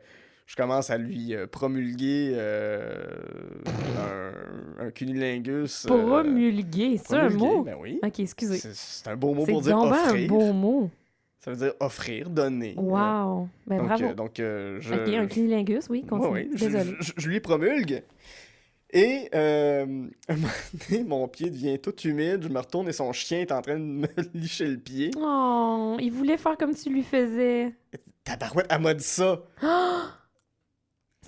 Speaker 1: je commence à lui promulguer un cunilingus.
Speaker 2: Promulguer, c'est un
Speaker 1: promulguer,
Speaker 2: mot?
Speaker 1: Ben oui.
Speaker 2: Ok, excusez.
Speaker 1: C'est un beau mot
Speaker 2: C'est
Speaker 1: pour dire
Speaker 2: donc ben un
Speaker 1: offrir.
Speaker 2: beau mot.
Speaker 1: Ça veut dire offrir, donner.
Speaker 2: Wow. Ben, bravo. Ok, un cunilingus, oui, continue.
Speaker 1: Ouais,
Speaker 2: Désolé.
Speaker 1: je lui promulgue. Et un moment donné, mon pied devient tout humide, je me retourne et son chien est en train de me licher le pied.
Speaker 2: Oh, il voulait faire comme tu lui faisais.
Speaker 1: Tabarouette, elle m'a dit ça.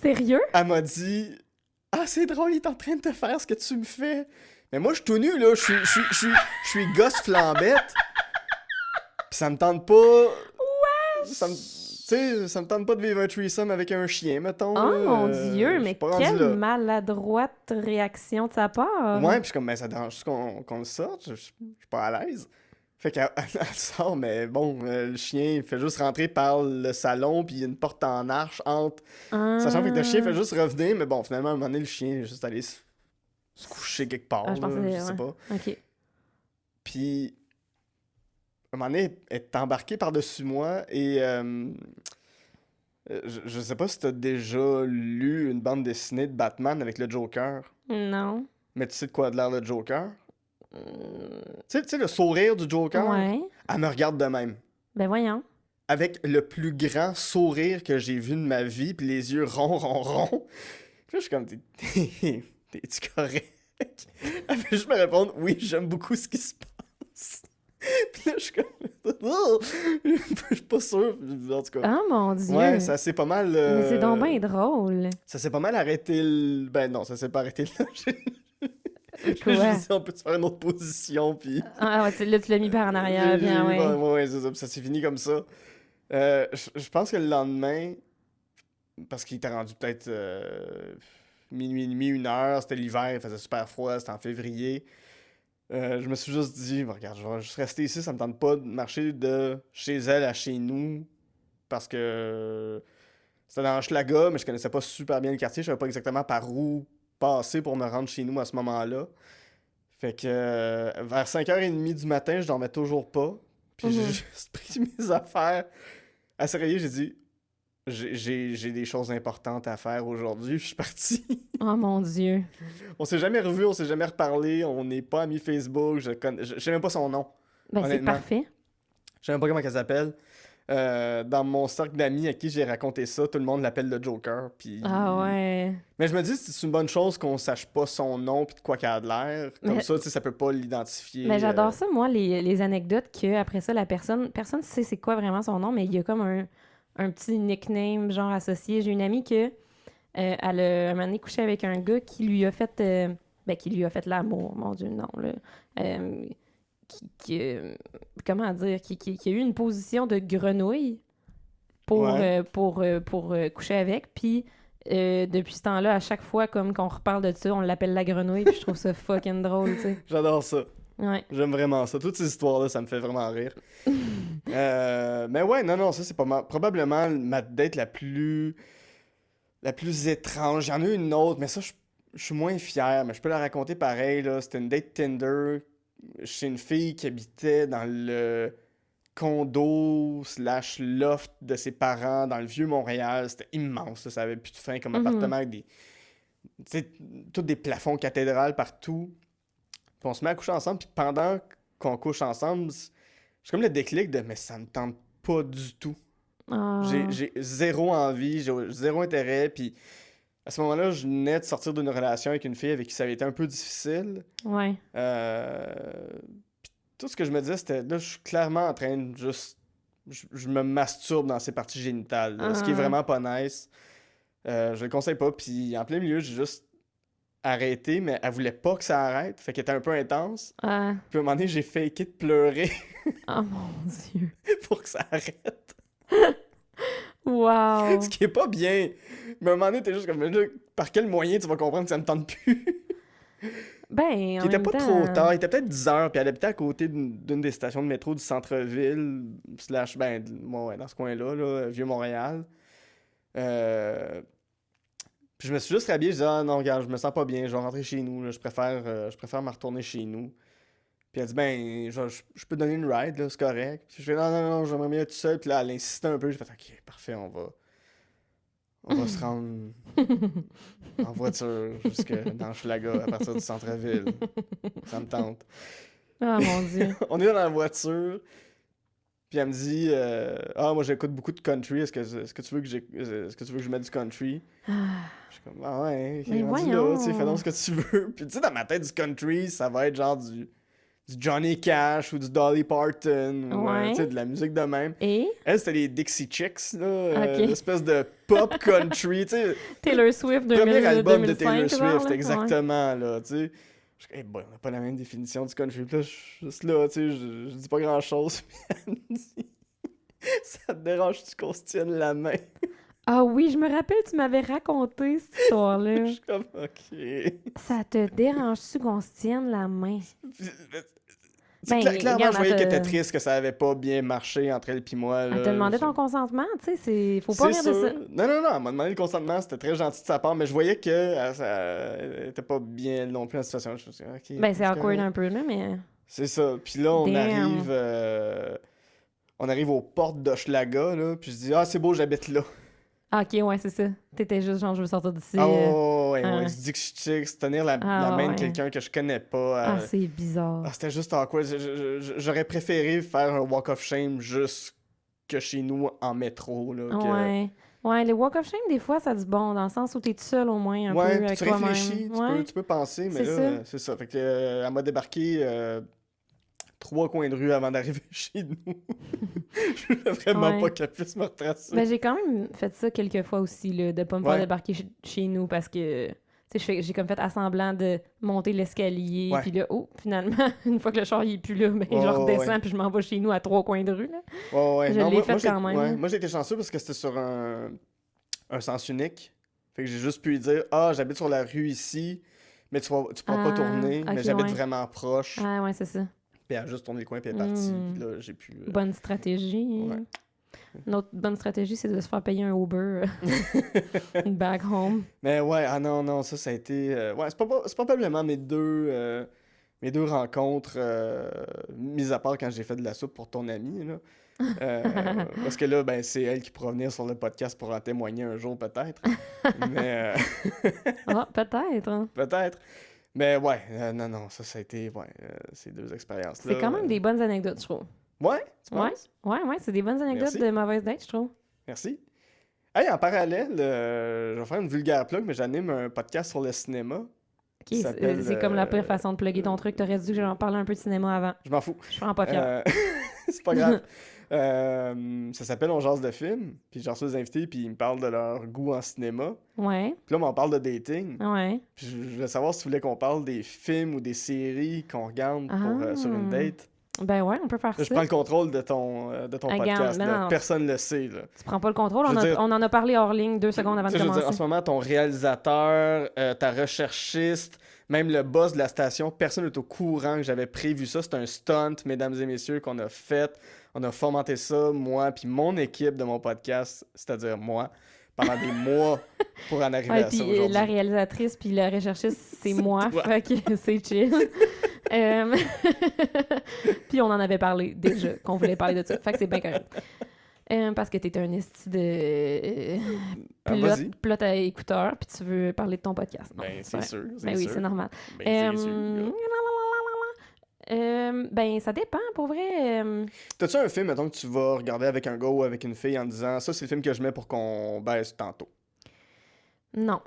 Speaker 2: Sérieux?
Speaker 1: Elle m'a dit « Ah, c'est drôle, il est en train de te faire ce que tu me fais. » Mais moi, je suis tout nu, là. Je suis gosse flambette. Pis ça me tente pas... Ouais! Ça me tente pas de vivre un threesome avec un chien, mettons.
Speaker 2: Oh
Speaker 1: là.
Speaker 2: mon
Speaker 1: Je
Speaker 2: Dieu,
Speaker 1: suis
Speaker 2: mais
Speaker 1: pas rendu
Speaker 2: quelle
Speaker 1: là.
Speaker 2: maladroite réaction de sa part.
Speaker 1: Ouais, pis je suis comme, ben, ça dérange juste qu'on le sorte. Je suis pas à l'aise. Fait qu'elle elle sort, mais bon, le chien il fait juste rentrer par le salon, puis il y a une porte en arche entre. Sachant que le chien fait juste revenir, mais bon, finalement, à un moment donné, le chien est juste allé se coucher quelque part,
Speaker 2: Ah, je
Speaker 1: là,
Speaker 2: pensais,
Speaker 1: je sais
Speaker 2: ouais.
Speaker 1: pas.
Speaker 2: Ok.
Speaker 1: Puis, à un moment donné, elle est embarquée par-dessus moi, et je sais pas si t'as déjà lu une bande dessinée de Batman avec le Joker,
Speaker 2: Non.
Speaker 1: mais tu sais de quoi a de l'air le Joker? Tu sais, le sourire du Joker,
Speaker 2: Ouais.
Speaker 1: elle me regarde de même.
Speaker 2: Ben voyons.
Speaker 1: Avec le plus grand sourire que j'ai vu de ma vie, puis les yeux ronds, ronds, ronds. Puis là, je suis comme, t'es-tu correct? Elle fait juste me répondre, oui, j'aime beaucoup ce qui se passe. Puis là, je suis comme, oh! Je suis pas sûr. En tout cas,
Speaker 2: Oh mon Dieu.
Speaker 1: ouais, ça s'est pas mal.
Speaker 2: Mais c'est donc bien drôle.
Speaker 1: Ça s'est pas mal arrêté. Ben non, ça s'est pas arrêté là.
Speaker 2: Quoi?
Speaker 1: Je dit, on peut te faire une autre position, puis.
Speaker 2: Ah ouais, là, tu l'as mis par en arrière, bien, ouais.
Speaker 1: Ouais, c'est ça. Puis ça s'est fini comme ça. Je pense que le lendemain, parce qu'il était rendu peut-être minuit et demi, 1h, c'était l'hiver, il faisait super froid, c'était en février. Je me suis juste dit, bon, regarde, je vais juste rester ici, ça me tente pas de marcher de chez elle à chez nous, parce que c'était dans Hochelaga, mais je connaissais pas super bien le quartier, je savais pas exactement par où passer pour me rendre chez nous à ce moment-là. Fait que vers 5h30 du matin, je dormais toujours pas. Puis j'ai juste pris mes affaires. À se réveiller, j'ai dit j'ai des choses importantes à faire aujourd'hui. Je suis parti.
Speaker 2: Oh mon Dieu.
Speaker 1: On s'est jamais revus, on s'est jamais reparlé. On n'est pas amis Facebook. Je sais même pas son nom.
Speaker 2: Ben c'est
Speaker 1: Honnêtement.
Speaker 2: parfait.
Speaker 1: Je sais même pas comment elle s'appelle. Dans mon cercle d'amis à qui j'ai raconté ça, tout le monde l'appelle le Joker. Puis...
Speaker 2: Ah ouais.
Speaker 1: Mais je me dis, c'est une bonne chose qu'on sache pas son nom puis de quoi qu'elle a de l'air. Comme
Speaker 2: Mais-
Speaker 1: ça, tu sais, ça peut pas l'identifier.
Speaker 2: Mais j'adore ça, moi, les anecdotes que après ça, personne sait c'est quoi vraiment son nom, mais il y a comme un petit nickname genre associé. J'ai une amie que elle a un moment donné couché avec un gars qui lui a fait l'amour, mon Dieu, non, là. Comment dire, qui a eu une position de grenouille pour
Speaker 1: Ouais.
Speaker 2: coucher avec, puis depuis ce temps-là, à chaque fois comme qu'on reparle de ça, on l'appelle la grenouille, puis je trouve ça fucking drôle, tu sais.
Speaker 1: J'adore ça.
Speaker 2: Ouais.
Speaker 1: J'aime vraiment ça. Toutes ces histoires-là, ça me fait vraiment rire. Mais ouais, non, ça c'est probablement ma date la plus étrange. J'en ai une autre, mais ça, je suis moins fier, mais je peux la raconter pareil, là. C'était une date Tinder chez une fille qui habitait dans le condo / loft de ses parents dans le vieux Montréal. C'était immense, là. Ça avait plus de fin comme appartement avec des... Tu sais, tous des plafonds cathédrales partout. Puis on se met à coucher ensemble, puis pendant qu'on couche ensemble, j'ai comme le déclic de « mais ça me tente pas du tout ».
Speaker 2: Ah.
Speaker 1: J'ai zéro envie, j'ai zéro intérêt, puis À ce moment-là, je venais de sortir d'une relation avec une fille avec qui ça avait été un peu difficile.
Speaker 2: Ouais.
Speaker 1: Puis tout ce que je me disais, c'était là, je suis clairement en train de juste. Je me masturbe dans ses parties génitales, là, ce qui est vraiment pas nice. Je le conseille pas. Puis en plein milieu, j'ai juste arrêté, mais elle voulait pas que ça arrête. Fait qu'elle était un peu intense. Puis à un moment donné, j'ai faké de pleurer
Speaker 2: Oh mon Dieu.
Speaker 1: pour que ça arrête.
Speaker 2: Wow.
Speaker 1: Ce qui est pas bien. Mais à un moment donné, t'es juste comme, là, par quel moyen tu vas comprendre que ça me tente plus?
Speaker 2: Ben,
Speaker 1: Il
Speaker 2: en
Speaker 1: était
Speaker 2: même
Speaker 1: pas
Speaker 2: temps...
Speaker 1: trop tard, il était peut-être 10 heures, puis elle habitait à côté d'une des stations de métro du centre-ville, slash, ben, ouais, dans ce coin-là, là, Vieux-Montréal. Puis je me suis juste rhabillé, je disais, ah non, regarde, je me sens pas bien, je vais rentrer chez nous, là, je préfère me retourner chez nous. Puis elle dit, ben, je peux te donner une ride, là, c'est correct. Puis je fais, non, j'aimerais mieux être tout seul. Puis là, elle insistait un peu, je fais, ok, parfait, on va se rendre en voiture jusque dans Schlaga à partir du centre-ville. Ça me tente.
Speaker 2: Oh mon Dieu.
Speaker 1: On est dans la voiture, puis elle me dit ah, moi j'écoute beaucoup de country, est-ce que tu veux que je mette du country? Je suis comme, ah ouais,
Speaker 2: Mais
Speaker 1: rendu là, tu sais,
Speaker 2: voyons.
Speaker 1: fais donc ce que tu veux. Puis tu sais, dans ma tête, du country, ça va être genre du Johnny Cash ou du Dolly Parton, ou
Speaker 2: Ouais.
Speaker 1: tu sais, de la musique de même.
Speaker 2: Et
Speaker 1: Elle, c'était les Dixie Chicks, là,
Speaker 2: Ok.
Speaker 1: une espèce de pop country, tu sais.
Speaker 2: Taylor Swift 2000,
Speaker 1: Premier album de
Speaker 2: 2005,
Speaker 1: Taylor
Speaker 2: genre,
Speaker 1: Swift,
Speaker 2: là.
Speaker 1: exactement, là, tu sais. Je suis comme, hey, boy, on n'a pas la même définition du country. Puis là, je suis juste là, tu sais, je dis pas grand-chose. Puis elle me dit, ça te dérange-tu qu'on se tienne la main?
Speaker 2: Ah oui, je me rappelle, tu m'avais raconté cette histoire-là.
Speaker 1: Je suis comme, OK.
Speaker 2: Ça te dérange-tu qu'on se tienne la main? Ben,
Speaker 1: Clairement,
Speaker 2: regarde,
Speaker 1: je voyais
Speaker 2: elle
Speaker 1: qu'elle
Speaker 2: te-
Speaker 1: était triste, que ça avait pas bien marché entre elle et moi.
Speaker 2: Elle te
Speaker 1: Là.
Speaker 2: demandait ton consentement, tu sais, faut pas
Speaker 1: C'est
Speaker 2: rire de
Speaker 1: sûr.
Speaker 2: ça.
Speaker 1: Non, elle m'a demandé le consentement, c'était très gentil de sa part, mais je voyais qu'elle était pas bien non plus dans la situation. Je me suis dit, OK,
Speaker 2: Ben, c'est awkward
Speaker 1: correct.
Speaker 2: un peu, là, mais...
Speaker 1: C'est ça. Puis là,
Speaker 2: Damn.
Speaker 1: on arrive aux portes d'Hochelaga, là, puis je dis, ah, c'est beau, j'habite là.
Speaker 2: Ah, ok, ouais, c'est ça. T'étais juste genre, je veux sortir d'ici.
Speaker 1: Ah, ouais,
Speaker 2: ah
Speaker 1: ouais.
Speaker 2: ouais.
Speaker 1: Je dis que je suis chic, c'est tenir la
Speaker 2: Ah,
Speaker 1: main de
Speaker 2: ouais.
Speaker 1: quelqu'un que je connais pas.
Speaker 2: Ah, c'est bizarre.
Speaker 1: C'était juste awkward. J'aurais préféré faire un walk of shame juste que chez nous en métro, là.
Speaker 2: Ouais. Ouais, les walk of shame, des fois, ça a du bon, dans le sens où t'es tout seul au moins, un
Speaker 1: Ouais,
Speaker 2: peu
Speaker 1: puis
Speaker 2: avec
Speaker 1: tu
Speaker 2: toi-même.
Speaker 1: réfléchis,
Speaker 2: Ouais.
Speaker 1: tu peux penser, mais
Speaker 2: C'est
Speaker 1: là,
Speaker 2: ça.
Speaker 1: c'est ça. Fait que, elle m'a débarqué 3 coins de rue avant d'arriver chez nous. Je voulais vraiment
Speaker 2: Ouais.
Speaker 1: pas qu'elle puisse me retracer.
Speaker 2: Ben, j'ai quand même fait ça quelques fois aussi, là, de pas me faire
Speaker 1: Ouais.
Speaker 2: débarquer chez nous parce que, tu sais, j'ai comme fait assemblant de monter l'escalier,
Speaker 1: Ouais.
Speaker 2: puis là, oh, finalement, une fois que le char il est plus là, ben, je
Speaker 1: Ouais,
Speaker 2: redescends,
Speaker 1: ouais.
Speaker 2: puis je m'en vais chez nous à 3 coins de rue, là.
Speaker 1: Ouais.
Speaker 2: Je
Speaker 1: Non,
Speaker 2: l'ai fait
Speaker 1: j'ai-
Speaker 2: quand même,
Speaker 1: ouais,
Speaker 2: là.
Speaker 1: moi, j'ai été chanceux parce que c'était sur un sens unique. Fait que j'ai juste pu lui dire, ah, j'habite sur la rue ici, mais tu pourras pas
Speaker 2: Ah,
Speaker 1: tourner, mais
Speaker 2: ok,
Speaker 1: j'habite
Speaker 2: ouais.
Speaker 1: vraiment proche.
Speaker 2: Ah, ouais, c'est ça.
Speaker 1: Puis elle a juste tourné le coin, puis elle est partie.
Speaker 2: Mm.
Speaker 1: Puis là, j'ai pu.
Speaker 2: Bonne stratégie.
Speaker 1: Ouais.
Speaker 2: Une autre bonne stratégie, c'est de se faire payer un Uber back home.
Speaker 1: Mais ouais, ah non, ça a été. Ouais, c'est probablement mes deux rencontres, mis à part quand j'ai fait de la soupe pour ton ami, là. Parce que là, ben, c'est elle qui pourra venir sur le podcast pour en témoigner un jour, peut-être. Mais.
Speaker 2: Ah, peut-être. Hein.
Speaker 1: Peut-être. Mais ouais, non, ça a été, ouais, ces deux expériences-là.
Speaker 2: C'est quand même des bonnes anecdotes, je trouve.
Speaker 1: Ouais, tu
Speaker 2: Ouais.
Speaker 1: penses?
Speaker 2: Ouais, c'est des bonnes anecdotes
Speaker 1: Merci.
Speaker 2: de mauvaises dates, je trouve.
Speaker 1: Merci. Hey, en parallèle, je vais faire une vulgaire plug, mais j'anime un podcast sur le cinéma.
Speaker 2: Ok,
Speaker 1: qui s'appelle,
Speaker 2: c'est comme la pire façon de plugger ton truc. T'aurais dû que j'en parle un peu de cinéma avant.
Speaker 1: Je m'en fous.
Speaker 2: Je suis vraiment pas fière.
Speaker 1: C'est pas grave. Ça s'appelle On jase de film. Puis j'ai reçu des invités, puis ils me parlent de leur goût en cinéma.
Speaker 2: Ouais,
Speaker 1: Puis là, on m'en parle de dating.
Speaker 2: ouais.
Speaker 1: Puis je voulais savoir si tu voulais qu'on parle des films ou des séries qu'on regarde sur une date.
Speaker 2: Ben ouais, on peut faire
Speaker 1: Là, je
Speaker 2: ça.
Speaker 1: prends le contrôle de ton
Speaker 2: Regarde,
Speaker 1: podcast.
Speaker 2: non,
Speaker 1: là.
Speaker 2: non.
Speaker 1: Personne ne le sait. Là.
Speaker 2: Tu prends pas le contrôle.
Speaker 1: Je veux dire-
Speaker 2: On en a parlé hors ligne 2 secondes avant de
Speaker 1: Tu sais, je veux dire,
Speaker 2: commencer.
Speaker 1: en ce moment, ton réalisateur, ta recherchiste, même le boss de la station, personne n'est au courant que j'avais prévu ça. C'est un stunt, mesdames et messieurs, qu'on a fait. On a fomenté ça, moi, puis mon équipe de mon podcast, c'est-à-dire moi, pendant des mois pour en arriver
Speaker 2: Ouais,
Speaker 1: à ça
Speaker 2: puis
Speaker 1: aujourd'hui.
Speaker 2: la réalisatrice puis la recherchiste, c'est moi.
Speaker 1: toi.
Speaker 2: Fait que c'est chill. Puis on en avait parlé déjà, qu'on voulait parler de ça. Fait que c'est bien correct. Parce que t'es un esti de
Speaker 1: vas-y.
Speaker 2: plot à écouteur, puis tu veux parler de ton podcast. Non,
Speaker 1: Ben, c'est
Speaker 2: ouais.
Speaker 1: sûr.
Speaker 2: Ben oui,
Speaker 1: sûr.
Speaker 2: c'est normal.
Speaker 1: Ben, c'est sûr.
Speaker 2: Ben, ça dépend, pour vrai.
Speaker 1: T'as-tu un film, mettons, que tu vas regarder avec un gars ou avec une fille en disant ça, c'est le film que je mets pour qu'on baisse tantôt?
Speaker 2: Non.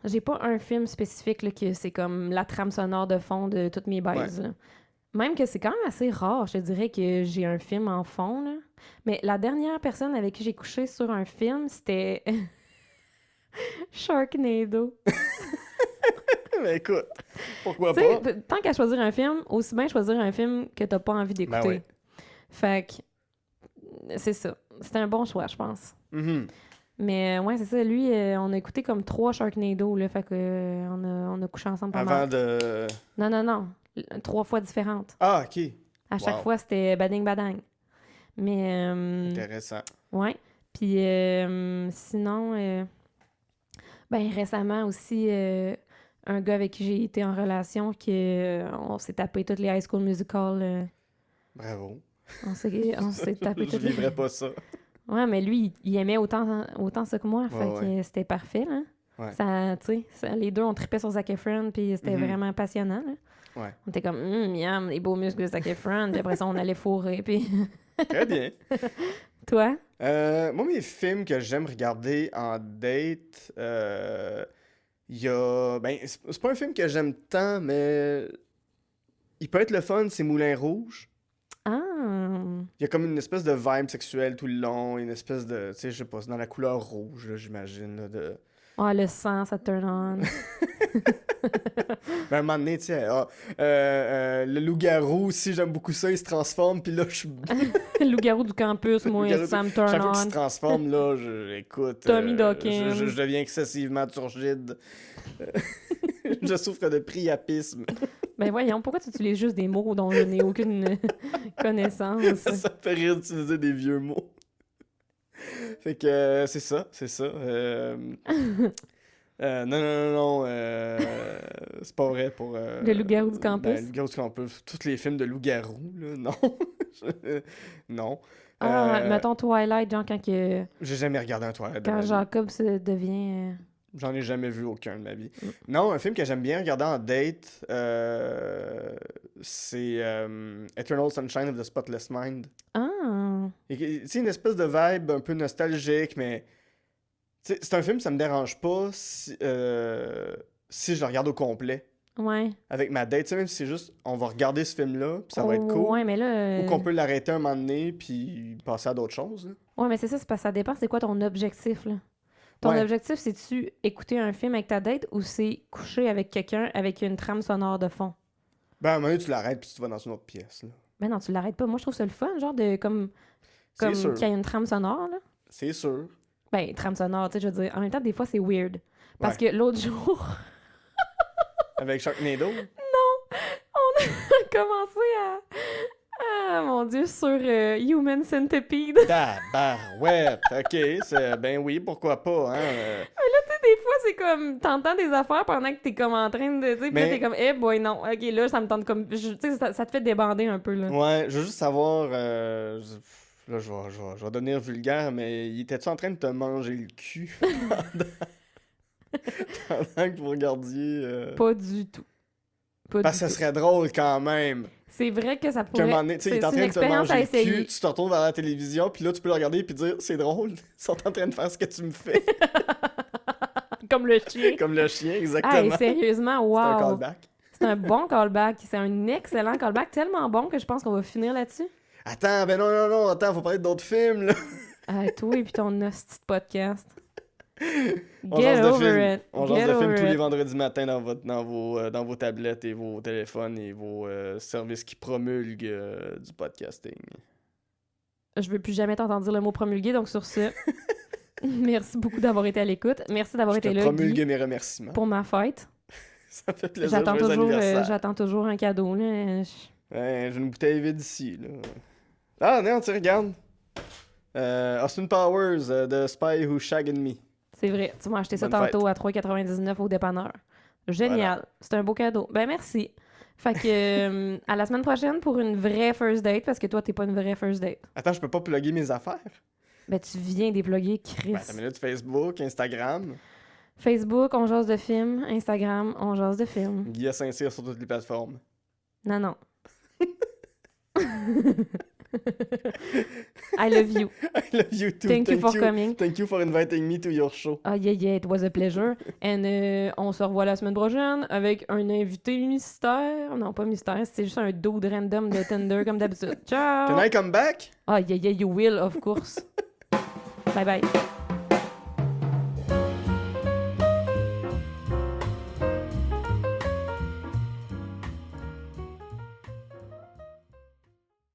Speaker 2: J'ai pas un film spécifique là, que c'est comme la trame sonore de fond de toutes mes baises.
Speaker 1: Ouais.
Speaker 2: Là. Même que c'est quand même assez rare, je te dirais que j'ai un film en fond. Là. Mais la dernière personne avec qui j'ai couché sur un film, c'était Sharknado.
Speaker 1: Mais écoute, pourquoi
Speaker 2: Tu sais,
Speaker 1: pas?
Speaker 2: tant qu'à choisir un film, aussi bien choisir un film que t'as pas envie d'écouter.
Speaker 1: Ben oui.
Speaker 2: Fait que c'est ça. C'était un bon choix, je pense.
Speaker 1: Mhm.
Speaker 2: Mais ouais, c'est ça. Lui, on a écouté comme 3 Sharknado, là. Fait que on a couché ensemble pas
Speaker 1: Avant
Speaker 2: mal.
Speaker 1: de...
Speaker 2: Non. 3 fois différentes.
Speaker 1: Ah, OK.
Speaker 2: À chaque
Speaker 1: Wow.
Speaker 2: fois, c'était bading badang. Mais
Speaker 1: Intéressant.
Speaker 2: ouais. Puis sinon, ben récemment aussi, un gars avec qui j'ai été en relation, on s'est tapé toutes les High School Musical.
Speaker 1: Bravo.
Speaker 2: On s'est tapé
Speaker 1: Je
Speaker 2: toutes les...
Speaker 1: vivrais pas ça.
Speaker 2: Ouais, mais lui, il aimait autant ça que moi. Fait
Speaker 1: Ouais.
Speaker 2: que c'était parfait, là.
Speaker 1: Ouais.
Speaker 2: Ça, tu sais, les deux, on tripait sur Zac Efron, puis c'était
Speaker 1: Mhm.
Speaker 2: vraiment passionnant, là.
Speaker 1: Ouais.
Speaker 2: On était comme, miam, les beaux muscles de Zac Efron, puis après ça, on allait fourrer, puis...
Speaker 1: Très bien.
Speaker 2: Toi?
Speaker 1: Moi, mes films que j'aime regarder en date, il y a... Ben, c'est pas un film que j'aime tant, mais il peut être le fun, c'est Moulin Rouge.
Speaker 2: Ah!
Speaker 1: Il y a comme une espèce de vibe sexuelle tout le long, une espèce de... Tu sais, je sais pas, c'est dans la couleur rouge, là, j'imagine, là, de...
Speaker 2: Ah, le sang, ça turn on.
Speaker 1: Ben, à un moment donné, tu sais, le loup-garou aussi, j'aime beaucoup ça, il se transforme, puis là, je suis...
Speaker 2: Le loup-garou du campus, moi,
Speaker 1: Loup-garou
Speaker 2: ça me
Speaker 1: Chaque
Speaker 2: turn
Speaker 1: fois qu'il se
Speaker 2: on.
Speaker 1: transforme, là, écoute,
Speaker 2: Tommy Dawkins.
Speaker 1: je deviens excessivement turgide. Je souffre de priapisme.
Speaker 2: Ben voyons, pourquoi tu utilises juste des mots dont je n'ai aucune connaissance?
Speaker 1: Ça me fait rire d'utiliser des vieux mots. Fait que c'est ça. Non, c'est pas vrai pour...
Speaker 2: Le loup-garou du campus?
Speaker 1: Ben, le loup-garou du campus. Tous les films de loup-garou, là, non. Non.
Speaker 2: Ah, mettons Twilight, genre
Speaker 1: J'ai jamais regardé un Twilight de
Speaker 2: quand
Speaker 1: ma vie.
Speaker 2: Jacob se devient...
Speaker 1: J'en ai jamais vu aucun de ma vie.
Speaker 2: Mm.
Speaker 1: Non, un film que j'aime bien regarder en date, c'est Eternal Sunshine of the Spotless Mind.
Speaker 2: Ah!
Speaker 1: Tu sais, une espèce de vibe un peu nostalgique, mais... tu sais, c'est un film, ça me dérange pas si je le regarde au complet
Speaker 2: Ouais.
Speaker 1: avec ma date. Tu sais, même si c'est juste, on va regarder ce film-là, puis ça va être cool.
Speaker 2: Ouais, mais là...
Speaker 1: Ou qu'on peut l'arrêter un moment donné, puis passer à d'autres choses. Là.
Speaker 2: Ouais, mais c'est ça, c'est parce que ça dépend, c'est quoi ton objectif, là? Ton
Speaker 1: Ouais.
Speaker 2: objectif, c'est-tu écouter un film avec ta date ou c'est coucher avec quelqu'un avec une trame sonore de fond?
Speaker 1: Ben, à un moment donné, tu l'arrêtes, puis tu vas dans une autre pièce. Là.
Speaker 2: Ben non, tu l'arrêtes pas. Moi, je trouve ça le fun, genre de comme
Speaker 1: C'est sûr.
Speaker 2: qu'il y a une trame sonore, là.
Speaker 1: C'est sûr.
Speaker 2: Ben, trame sonore, tu sais, je veux dire. En même temps, des fois, c'est weird. Parce que l'autre jour,
Speaker 1: Avec Sharknado.
Speaker 2: on a commencé à... Ah, mon Dieu, sur Human Centipede.
Speaker 1: Tabarouette. OK, ben oui, pourquoi pas, hein.
Speaker 2: Des fois, c'est comme, t'entends des affaires pendant que t'es comme en train de, tu sais, puis là,
Speaker 1: Mais-
Speaker 2: t'es comme, eh boy, non, ok, là, ça me tente comme, tu sais, ça te fait débander un peu, là.
Speaker 1: Ouais, je veux juste savoir... là, je vais devenir vulgaire, mais il était-tu en train de te manger le cul pendant que vous regardiez...
Speaker 2: Pas du tout. Pas
Speaker 1: Parce
Speaker 2: du
Speaker 1: que ça
Speaker 2: tout.
Speaker 1: serait drôle quand même.
Speaker 2: C'est vrai que ça
Speaker 1: Qu'à un moment
Speaker 2: pourrait...
Speaker 1: donné, tu sais, il est en
Speaker 2: C'est
Speaker 1: train
Speaker 2: une
Speaker 1: de te
Speaker 2: expérience à
Speaker 1: manger le
Speaker 2: essayer.
Speaker 1: cul, tu te retournes vers la télévision, puis là, tu peux le regarder puis dire « C'est drôle, ils sont en train de faire ce que tu me fais.
Speaker 2: Comme le chien. »
Speaker 1: Comme le chien,
Speaker 2: Hey,
Speaker 1: exactement.
Speaker 2: sérieusement,
Speaker 1: C'est un
Speaker 2: wow.
Speaker 1: callback.
Speaker 2: C'est un bon callback. C'est un excellent callback, tellement bon que je pense qu'on va finir là-dessus.
Speaker 1: Attends, ben non, attends, faut parler d'autres films, là.
Speaker 2: Ah, toi et puis ton hostie de podcast.
Speaker 1: On
Speaker 2: Get
Speaker 1: jase de
Speaker 2: over
Speaker 1: films.
Speaker 2: it.
Speaker 1: On
Speaker 2: Get
Speaker 1: jase de films
Speaker 2: over
Speaker 1: tous les
Speaker 2: it.
Speaker 1: vendredis matins dans vos tablettes et vos téléphones et vos services qui promulguent du podcasting.
Speaker 2: Je veux plus jamais t'entendre dire le mot promulguer, donc sur ce, merci beaucoup d'avoir été à l'écoute. Merci d'avoir
Speaker 1: Je
Speaker 2: été
Speaker 1: te
Speaker 2: là,
Speaker 1: promulgue
Speaker 2: Guy,
Speaker 1: mes remerciements.
Speaker 2: pour ma fête.
Speaker 1: Ça me fait plaisir, joyeux anniversaire.
Speaker 2: J'attends toujours un cadeau. Là.
Speaker 1: Ouais, j'ai une bouteille vide ici, là. Ah non, tu regardes. Austin Powers, The Spy Who Shagged Me.
Speaker 2: C'est vrai, tu m'as acheté ça
Speaker 1: Bonne
Speaker 2: tantôt à 3,99 au dépanneur. Génial, c'est un beau cadeau. Ben merci. Fait que à la semaine prochaine pour une vraie first date, parce que toi, t'es pas une vraie first date.
Speaker 1: Attends, je peux pas plugger mes affaires?
Speaker 2: Ben tu viens déploguer Chris.
Speaker 1: Ben, t'as minute Facebook, Instagram,
Speaker 2: Facebook, on jase de films. Instagram, on jase de films.
Speaker 1: Guilla Saint-Cyr sur toutes les plateformes.
Speaker 2: Non. I love you.
Speaker 1: I love you too.
Speaker 2: Thank you for coming.
Speaker 1: Thank you for inviting me to your show.
Speaker 2: Ah, yeah, it was a pleasure. And on se revoit la semaine prochaine avec un invité mystère. Non, pas mystère, c'est juste un dude random de Tinder comme d'habitude. Ciao!
Speaker 1: Can I come back?
Speaker 2: Ah, yeah, you will, of course. Bye bye.